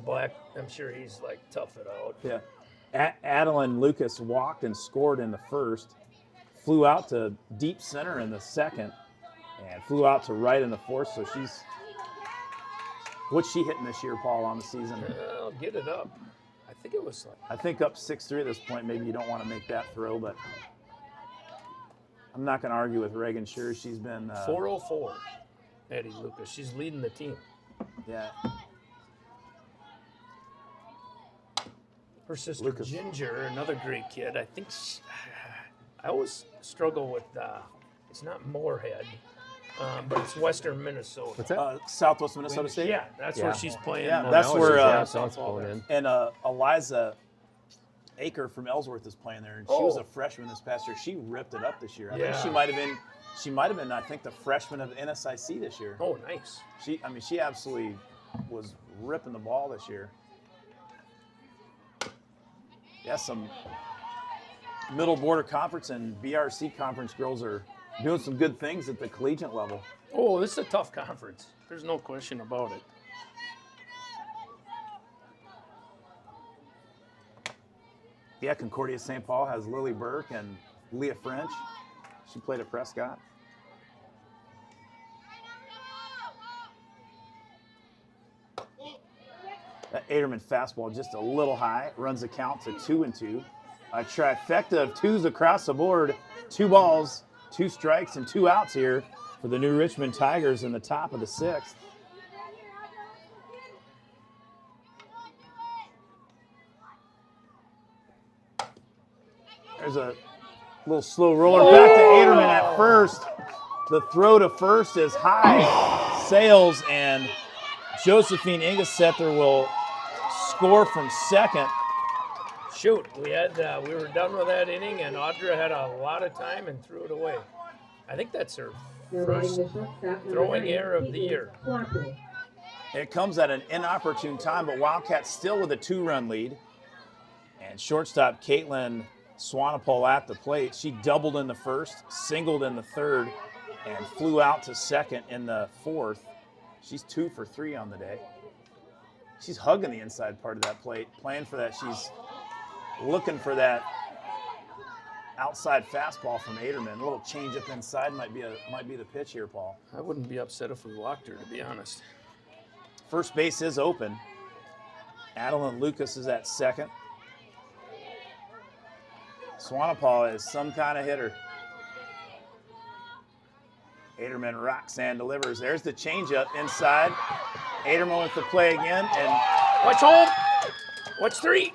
black. I'm sure he's like tough it out. Yeah. Adeline Lucas walked and scored in the first, flew out to deep center in the second, and flew out to right in the fourth. So she's. What's she hitting this year, Paul, on the season? I'll get it up. I think it was like. I think up 6-3 at this point. Maybe you don't want to make that throw, but I'm not going to argue with Reagan. Sure, she's been 404. Eddie Lucas. She's leading the team. Yeah. Her sister Ginger, another great kid. I think I always struggle with. It's not Moorhead, but it's Western Minnesota. What's that? Southwest Minnesota State. Yeah, that's where she's playing. Yeah, that's where softball. And Eliza Aker from Ellsworth is playing there, and she was a freshman this past year. She ripped it up this year. I think she might have been. I think the freshman of the NSIC this year. Oh, nice. She absolutely was ripping the ball this year. Yeah, some Middle Border Conference and BRC Conference girls are doing some good things at the collegiate level. Oh, this is a tough conference. There's no question about it. Yeah, Concordia St. Paul has Lily Burke and Leah French. She played at Prescott. That Aderman fastball just a little high. Runs the count to 2-2. A trifecta of 2s across the board. 2 balls, 2 strikes, and 2 outs here for the New Richmond Tigers in the top of the 6th. There's a little slow roller back to Aderman at first. The throw to first is high. Sails, and Josephine Angus-Sether will score from second. Shoot, we were done with that inning, and Audra had a lot of time and threw it away. I think that's her first throwing error of the year. It comes at an inopportune time, but Wildcats still with a 2-run lead. And shortstop Caitlin Swanepoel at the plate. She doubled in the first, singled in the third, and flew out to second in the fourth. She's 2 for 3 on the day. She's hugging the inside part of that plate, playing for that. She's looking for that outside fastball from Aderman. A little change up inside might be the pitch here, Paul. I wouldn't be upset if we walked her, to be honest. First base is open. Adeline Lucas is at second. Swanepoel is some kind of hitter. Aderman rocks and delivers. There's the changeup inside. Aderman with the play again, and Watch home. Watch 3.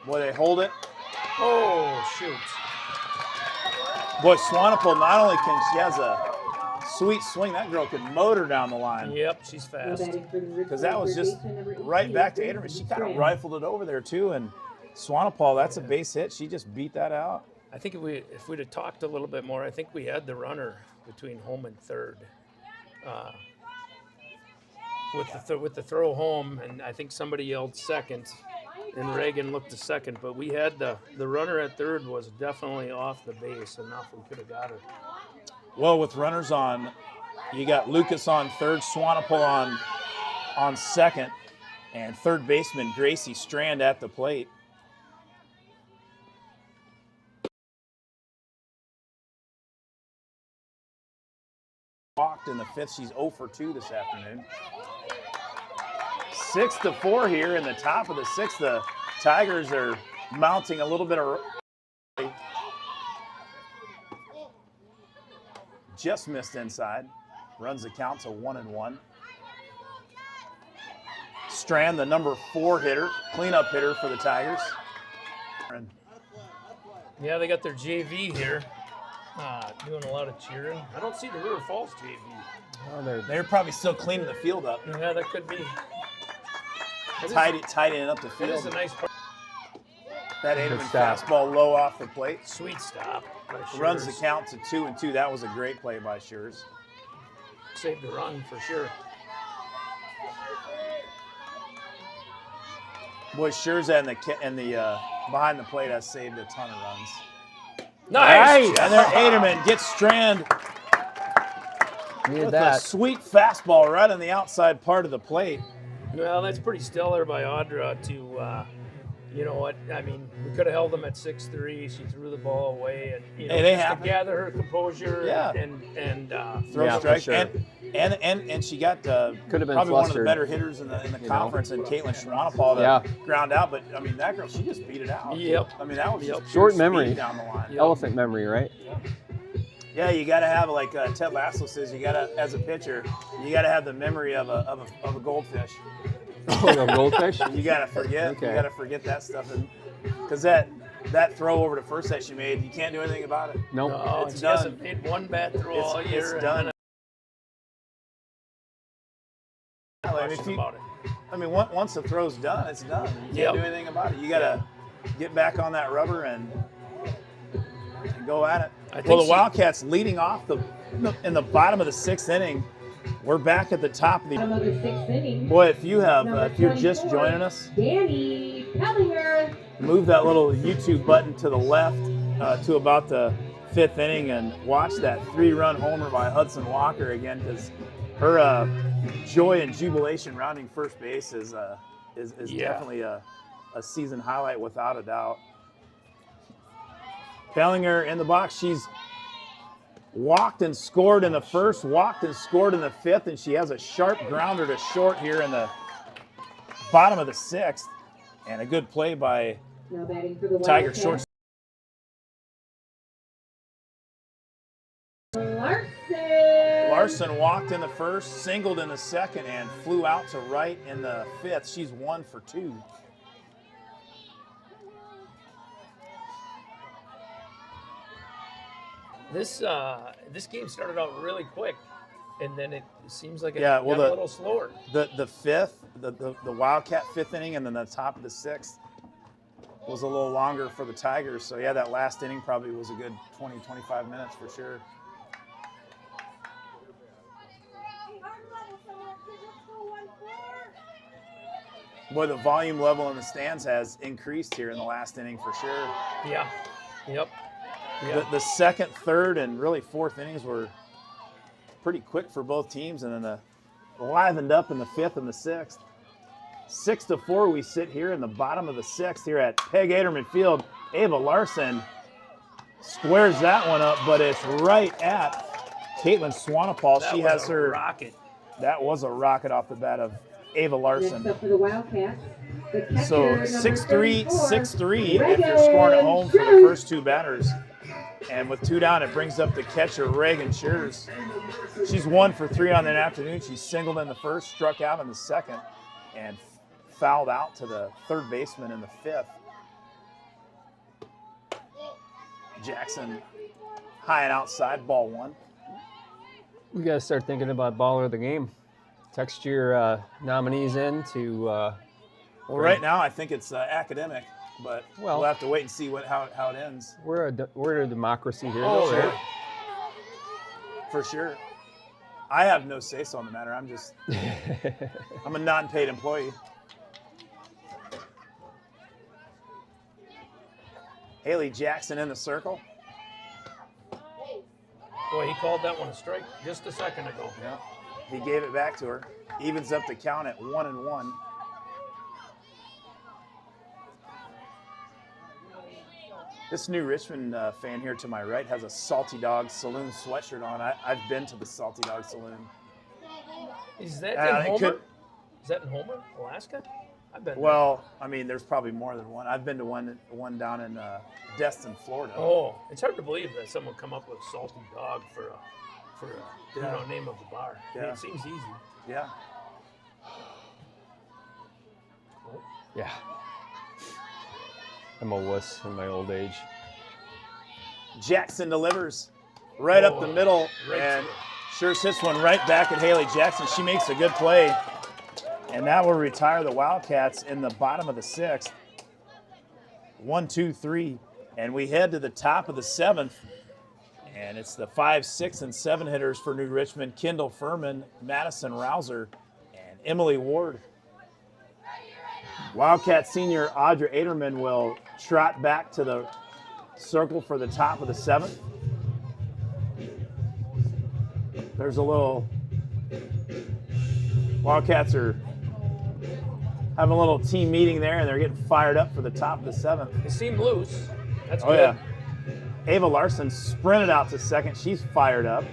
boy, they hold it. Oh, shoot. Boy, Swanepoel not only she has a sweet swing, that girl could motor down the line. Yep, she's fast. Because that was just right back to Aderman. She kind of rifled it over there too, and Swanepoel, that's a base hit. She just beat that out. I think if we'd have talked a little bit more, I think we had the runner between home and third. With the throw home, and I think somebody yelled second, and Reagan looked to second, but we had the runner at third was definitely off the base enough we could have got her. Well, with runners on, you got Lucas on third, Swanepoel on second, and third baseman Gracie Strand at the plate. Walked in the fifth. She's 0 for 2 this afternoon. 6-4 here in the top of the sixth. The Tigers are mounting a little bit of. Just missed inside. Runs the count to 1-1. Strand, the number 4 hitter, cleanup hitter for the Tigers. Yeah, they got their JV here, doing a lot of cheering. I don't see the River Falls JV. Oh, They're probably still cleaning the field up. Yeah, that could be. Tidying up the That is field. a nice part. That Aderman stop. fastball low off the plate. Sweet stop. by Runs the Schurz. count to 2-2. That was a great play by Schurz. Saved the run for sure. Boy, Schurz and the behind the plate has saved a ton of runs. Nice! And there Aderman gets Strand Needed with a that. sweet fastball right on the outside part of the plate. Well, that's pretty stellar by Audra to, you know what, I mean, we could have held them at 6-3. She threw the ball away, and you know, Hey, they just to happen. gather her composure Yeah. and Throw Yeah, for strike, sure. and she got Could have been probably one of the flustered. better hitters in the know. conference, and Caitlin Swanepoel Yeah. ground out. But I mean, that girl, she just beat it out. Yep. I mean, that was just Short pure memory. speed down the line. Yep. Elephant memory, right? Yeah, you got to have, like Ted Lasso says, you got to, as a pitcher, you got to have the memory of a goldfish. Oh, a goldfish? You got to forget. Okay. You got to forget that stuff, because that throw over to first that she made, you can't do anything about it. Nope. No, It's she done. hasn't made one bad throw all year. It's and done. then I mean, question about it. I mean, once the throw's done, it's done. You can't Yep. do anything about it. You got to get back on that rubber and go at it. I think Well, the she- Wildcats leading off in the bottom of the 6th inning. We're back at the top of the. Bottom of the 6th inning. Boy, if you're just 24, joining us, Danny Pellinger. move that little YouTube button to the left to about the 5th inning and watch that 3-run homer by Hudson Walker again, because her joy and jubilation rounding first base is Yeah. definitely a season highlight without a doubt. Pellinger in the box. She's walked and scored in the first, walked and scored in the 5th, and she has a sharp grounder to short here in the bottom of the 6th. And a good play by Now batting for the Tiger Wildcats. short. Larson walked in the first, singled in the second, and flew out to right in the 5th. She's 1 for 2. This game started out really quick, and then it seems like it Yeah, well, got a little slower. The 5th, the Wildcat 5th inning, and then the top of the 6th was a little longer for the Tigers. So, yeah, that last inning probably was a good 20, 25 minutes for sure. Boy, the volume level in the stands has increased here in the last inning for sure. Yeah. Yep. Yeah. The second, third, and really fourth innings were pretty quick for both teams, and then livened up in the fifth and the sixth. 6-4, we sit here in the bottom of the sixth here at Peg Aderman Field. Ava Larson squares that one up, but it's right at Caitlin Swanepaul. That She was has a her. rocket. That was a rocket off the bat of Ava Larson. Next up for the Wildcats, the catcher, So number 6-3, 34, 6-3 if you're scoring at home for the first two batters. And with two down, it brings up the catcher, Reagan Shears. She's 1 for 3 on that afternoon. She singled in the first, struck out in the second, and fouled out to the third baseman in the fifth. Jackson high and outside, ball 1. We got to start thinking about baller of the game. Text your nominees in to. Well, right now I think it's academic, but Well- we'll have to wait and see how it ends. We're a democracy here. Oh, though, sure. right? For sure. I have no say-so on the matter. I'm a non-paid employee. Haley Jackson in the circle. Boy, he called that one a strike just a second ago. Yeah. He gave it back to her. Evens up the count at 1-1. This new Richmond fan here to my right has a Salty Dog Saloon sweatshirt on. I've been to the Salty Dog Saloon. Is that Uh, in it Homer? could- Is that in Homer, Alaska? I've been. Well, I mean, there's probably more than one. I've been to one down in Destin, Florida. There. Oh, it's hard to believe that someone come up with Salty Dog for a name of the bar. I mean, Yeah. it seems easy. Yeah. Yeah. I'm a wuss in my old age. Jackson delivers right up the middle, right and to it. sure hits one right back at Haley Jackson. She makes a good play, and that will retire the Wildcats in the bottom of the sixth. 1, 2, 3, and we head to the top of the seventh, and it's the 5, 6, and 7 hitters for New Richmond: Kendall Furman, Madison Rouser, and Emily Ward. Wildcat senior Audra Aderman will trot back to the circle for the top of the seventh. There's a little, Wildcats are having a little team meeting there, and they're getting fired up for the top of the seventh. They seem loose. That's Oh, good. yeah. Ava Larson sprinted out to second. She's fired up.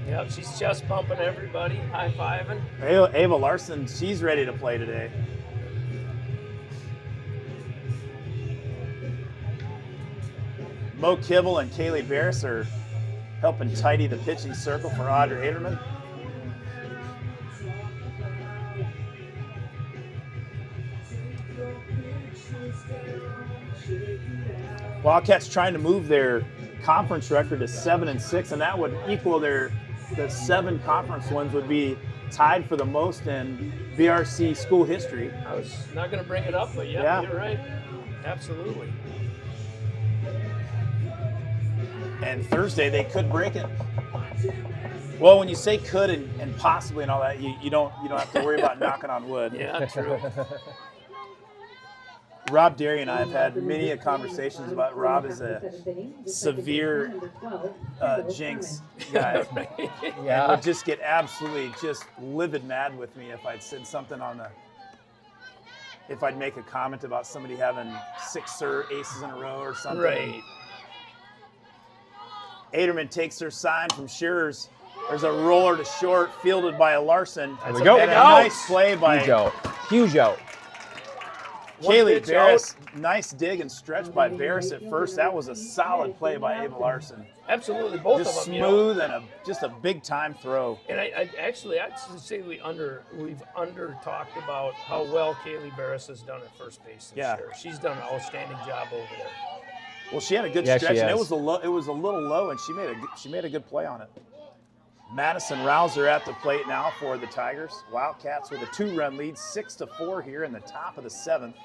Yeah, she's chest bumping everybody, high fiving. Ava Larson, she's ready to play today. Mo Kibble and Kaylee Barris are helping tidy the pitching circle for Audra Aderman. Wildcats trying to move their conference record to 7-6, and that would equal the 7 conference wins would be tied for the most in VRC school history. I was not going to bring it up, but Yeah. you're right. Absolutely. And Thursday they could break it. Well, when you say could and possibly and all that, you don't have to worry about knocking on wood. Yeah, true. Rob Derry and I have had many conversations about Rob as a severe jinx guy. And would just get absolutely just livid mad with me if I'd said something if I'd make a comment about somebody having 6 aces in a row or something. Right. Aderman takes her sign from Shears. There's a roller to short, fielded by a Larson. There we go. And a nice play by Huge out. Huge out. Kaylee pitch Barris. Nice dig and stretch by Barris at first. That was a solid play by Ava Larson. Absolutely, both Just of them. smooth and just a big time throw. And I'd say we've under talked about how well Kaylee Barris has done at first base this Yeah. year. She's done an outstanding job over there. Well, she had a good Yeah, stretch, she and it has. was a little low, and she made a good play on it. Madison Rouser at the plate now for the Tigers. Wildcats with a 2-run lead, 6-4 here in the top of the 7th.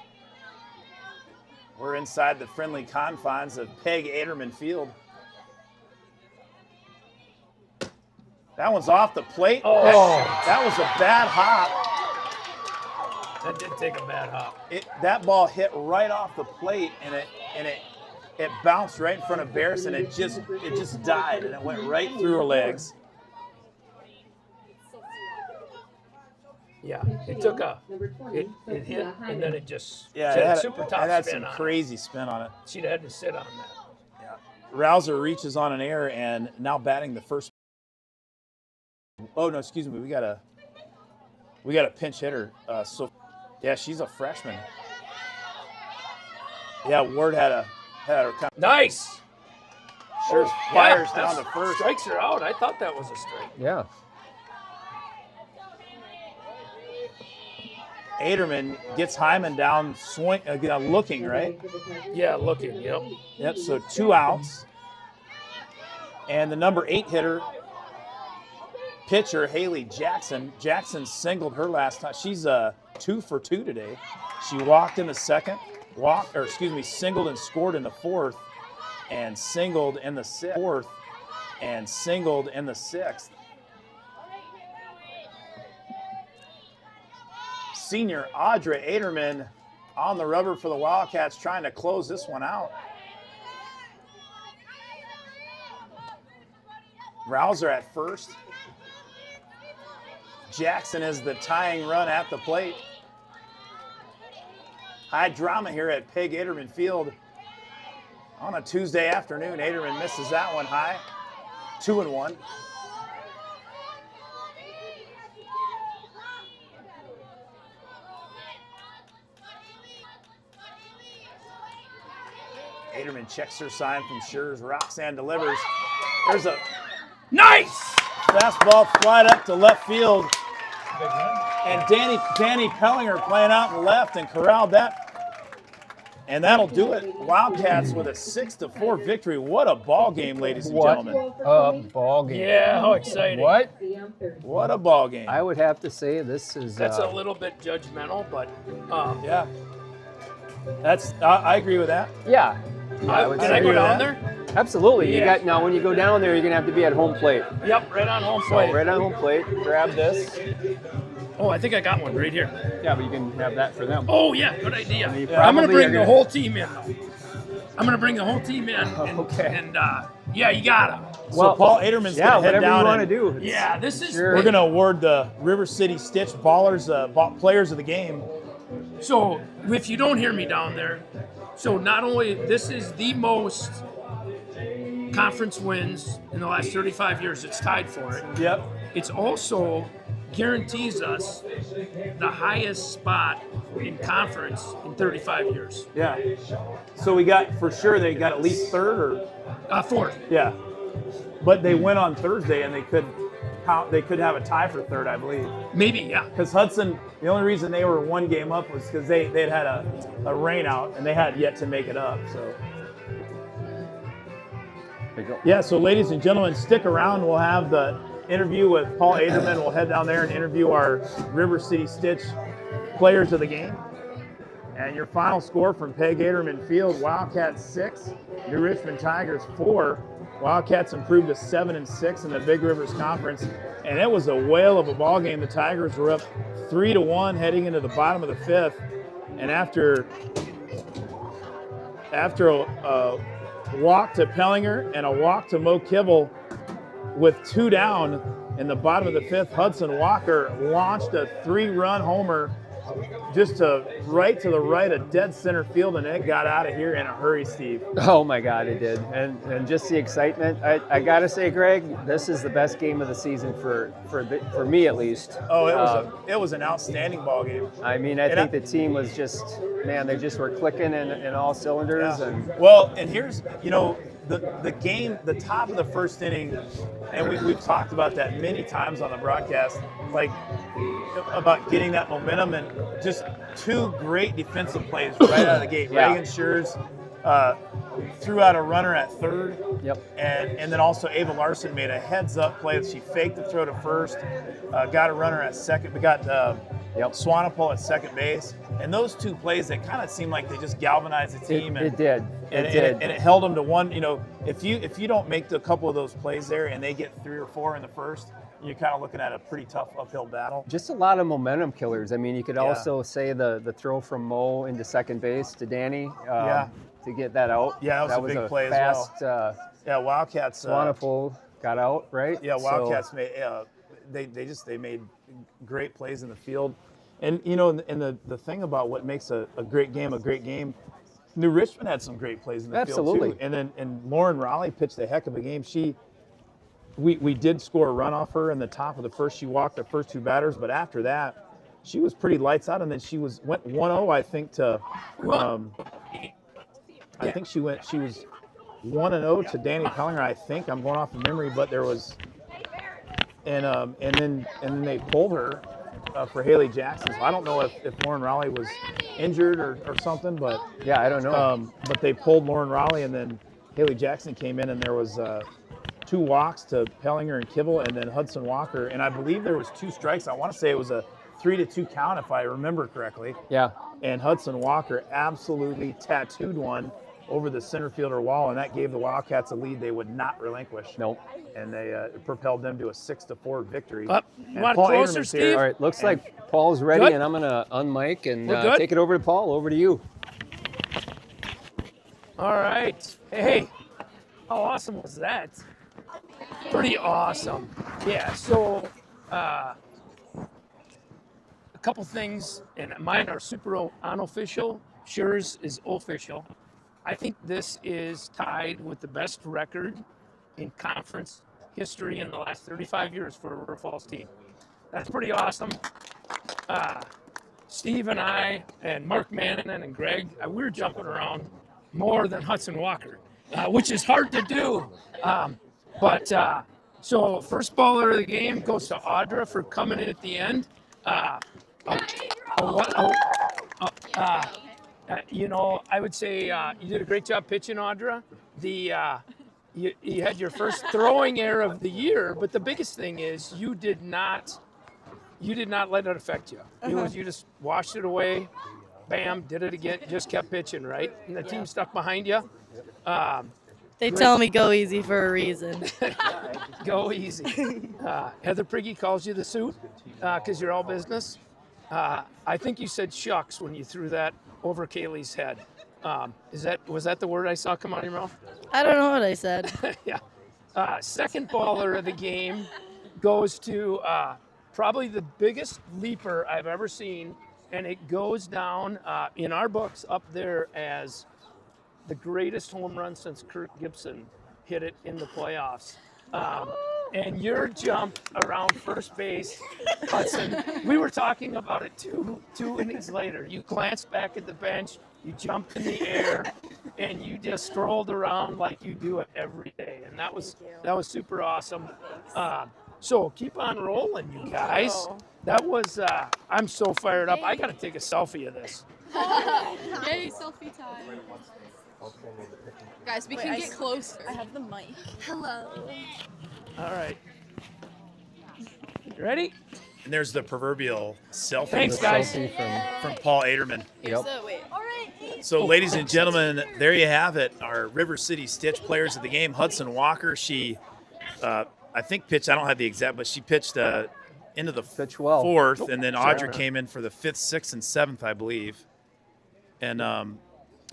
We're inside the friendly confines of Peg Aderman Field. That one's off the plate. Oh. That was a bad hop. That did take a bad hop. That ball hit right off the plate, and it bounced right in front of Barris, and it just died, and it went right through her legs. Yeah, it took it hit, and then it just Yeah, it it had had, super it top had spin some on crazy spin on it. it. She'd had to sit on that. Rouser reaches on an error and now batting the first. Oh no, excuse me. We got a pinch hitter. So yeah, she's a freshman. Yeah, Ward had her come. Nice. Sure Yeah, fires down that's- to first. Strikes her out. I thought that was a strike. Yeah. Aderman gets Hyman down, looking right. Yeah, looking. Yep. Yep. So 2 outs. And the number 8 hitter, pitcher Haley Jackson. Jackson singled her last time. She's 2 for 2 today. She walked in the second, singled and scored in the fourth, and singled in the sixth. Senior Audra Aderman on the rubber for the Wildcats, trying to close this one out. Rouser at first. Jackson is the tying run at the plate. High drama here at Peg Aderman Field on a Tuesday afternoon. Aderman misses that one high. 2-1. Aderman checks her sign from Schurz. Roxanne delivers. There's a Nice. fastball flied up to left field. And Danny Pellinger playing out in left and corralled that. And that'll do it. Wildcats with a 6-4 victory. What a ball game, ladies and gentlemen. A ball game. Yeah, how exciting. What? What a ball game. I would have to say this is. That's a little bit judgmental, but Yeah. I agree with that. Yeah. I would can say I go with down that. there? Absolutely. You Yeah. got now when you go down there, you're gonna have to be at home plate. Yep, right on home So plate. right on home plate, grab this. Oh, I think I got one right here. Yeah, but you can have that for them. Oh yeah, good idea. You I'm gonna probably bring are the gonna- whole team in. I'm gonna bring the whole team in. And, Okay. And yeah, you gotta. So Paul Aderman's Yeah, going to head whatever down. you want to and do. It's- Yeah, this is. Sure. We're going to award the River City Stitch players of the game. So if you don't hear me down there, so not only this is the most conference wins in the last 35 years. It's tied for it. Yep. It's also guarantees us the highest spot in conference in 35 years. Yeah. So we got, for sure, they got at least third or, Fourth. yeah. But they went on Thursday and they could have a tie for third, I believe. Maybe, yeah. Because Hudson, the only reason they were one game up was because they'd had a rain out and they had yet to make it up. So There you go. yeah, so ladies and gentlemen, stick around. We'll have the interview with Paul Aderman. We'll head down there and interview our River City Stitch players of the game. And your final score from Peg Aderman Field: Wildcats 6, New Richmond Tigers 4. Wildcats improved to 7-6 in the Big Rivers Conference, and it was a whale of a ball game. The Tigers were up 3-1 heading into the bottom of the fifth, and after a walk to Pellinger and a walk to Mo Kibble with 2 down in the bottom of the fifth, Hudson Walker launched a 3-run homer just to the right of dead center field, and it got out of here in a hurry, Steve. Oh my God, it did, and just the excitement. I gotta say, Greg, this is the best game of the season for me at least. Oh, it was an outstanding ball game. I mean, I think the team was just, man, they just were clicking in all cylinders, Yeah. and Well, and here's, the game, the top of the first inning, and we've talked about that many times on the broadcast, like about getting that momentum, and just 2 great defensive plays right out of the gate. Yeah. Reagan Schurz threw out a runner at third. Yep. And then also Ava Larson made a heads-up play. She faked the throw to first, got a runner at second. We got Swanepoel at second base. And those 2 plays, it kind of seemed like they just galvanized the team. it did. And it held them to one. If you don't make a couple of those plays there and they get 3 or 4 in the first, you're kind of looking at a pretty tough uphill battle. Just a lot of momentum killers. I mean, you could Yeah. also say the throw from Mo into second base to Danny to get that out. Yeah, that was a big play fast, as well. Yeah, Wildcats. Swanepoel got out, right? Yeah, Wildcats made they made great plays in the field, and the thing about what makes a great game. New Richmond had some great plays in the field too, and Lauren Raleigh pitched a heck of a game. We did score a run off her in the top of the first. She walked the first 2 batters, but after that, she was pretty lights out, and then she went 1-0, I think, to I think she was 1-0 to Danny Pellinger, I think. I'm going off of memory, but there was and then they pulled her for Haley Jackson. So I don't know if Lauren Raleigh was injured or something, but yeah, I don't know. But they pulled Lauren Raleigh, and then Haley Jackson came in, and there was 2 walks to Pellinger and Kibble, and then Hudson Walker, and I believe there was 2 strikes. I want to say it was a 3-2 count, if I remember correctly. Yeah. And Hudson Walker absolutely tattooed one over the center fielder wall, and that gave the Wildcats a lead they would not relinquish. Nope. And they propelled them to a 6-4 victory. You want closer, Steve? All right, looks like Paul's ready, Good. and I'm going to unmic and We're take it over to Paul. Over to you. All right. Hey, how awesome was that? Pretty awesome. Yeah, so a couple things, and mine are super unofficial. Yours is official. I think this is tied with the best record in conference history in the last 35 years for a River Falls team. That's pretty awesome. Steve and I and Mark Mannanen and Greg, we were jumping around more than Hudson Walker, which is hard to do. So first baller of the game goes to Audra for coming in at the end. I would say you did a great job pitching, Audra. You had your first throwing error of the year, but the biggest thing is you did not let it affect you. You just washed it away, bam, did it again, just kept pitching, right? And the team stuck behind you. They tell me go easy for a reason. Go easy. Heather Prigge calls you the suit because you're all business. I think you said shucks when you threw that over Kaylee's head. Was that the word I saw come out of your mouth? I don't know what I said. Yeah. Second baller of the game goes to probably the biggest leaper I've ever seen, and it goes down in our books up there as the greatest home run since Kirk Gibson hit it in the playoffs. And your jump around first base, Hudson, we were talking about it two innings later. You glanced back at the bench, you jumped in the air, and you just strolled around like you do it every day. And that was super awesome. So keep on rolling, you guys. That was, I'm so fired up. I got to take a selfie of this. Yay, selfie time. Guys, we can get close. I have the mic. Hello. All right. You ready? And there's the proverbial selfie. Thanks, guys. From Paul Aderman. Here's the wait. All right. So, ladies and gentlemen, there you have it. Our River City Stitch players of the game. Hudson Walker, she, I think pitched, I don't have the exact, but she pitched into the fourth, and then Audra came in for the 5th, 6th, and 7th, I believe. And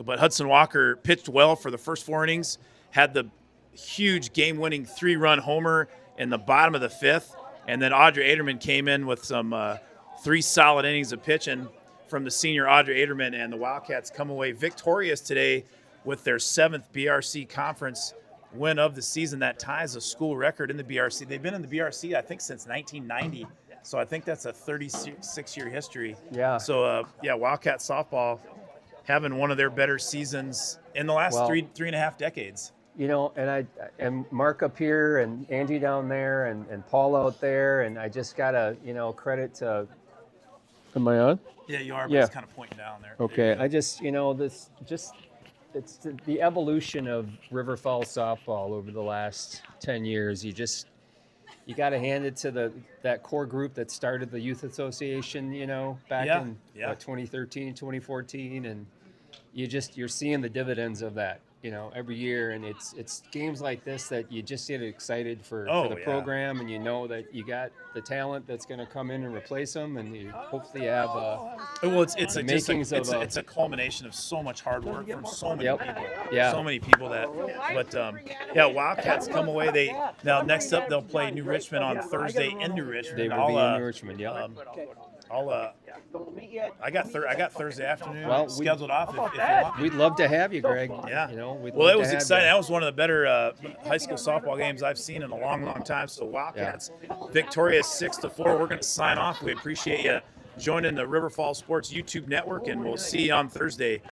but Hudson Walker pitched well for the first 4 innings, had the huge game-winning 3-run homer in the bottom of the 5th, and then Audra Aderman came in with some 3 solid innings of pitching from the senior Audra Aderman, and the Wildcats come away victorious today with their 7th BRC conference win of the season. That ties a school record in the BRC. They've been in the BRC, I think, since 1990, so I think that's a 36-year history. Yeah. So, Wildcat softball having one of their better seasons in the last three and a half decades. You know, and Mark up here and Angie down there and Paul out there, and I just gotta, credit to. Am I on? Yeah, you are, but it's kind of pointing down there. Okay, I just, it's the evolution of River Falls softball over the last 10 years. You got to hand it to that core group that started the youth association, back in 2013, 2014, and you're seeing the dividends of that. every year, and it's games like this that you just get excited for the yeah. program, and you know that you got the talent that's going to come in and replace them, and you hopefully have Well, it's a culmination of so much hard work from so many people. Yeah. So many people Wildcats come away. Next up they'll play New Richmond on Thursday in New Richmond. They will be in New Richmond. Yeah. I got Thursday afternoon scheduled off if you want. We'd love to have you, Greg. Yeah. It was exciting. That was one of the better high school softball games I've seen in a long, long time. So Wildcats victorious 6-4. We're going to sign off. We appreciate you joining the River Falls Sports YouTube network, and we'll see you on Thursday.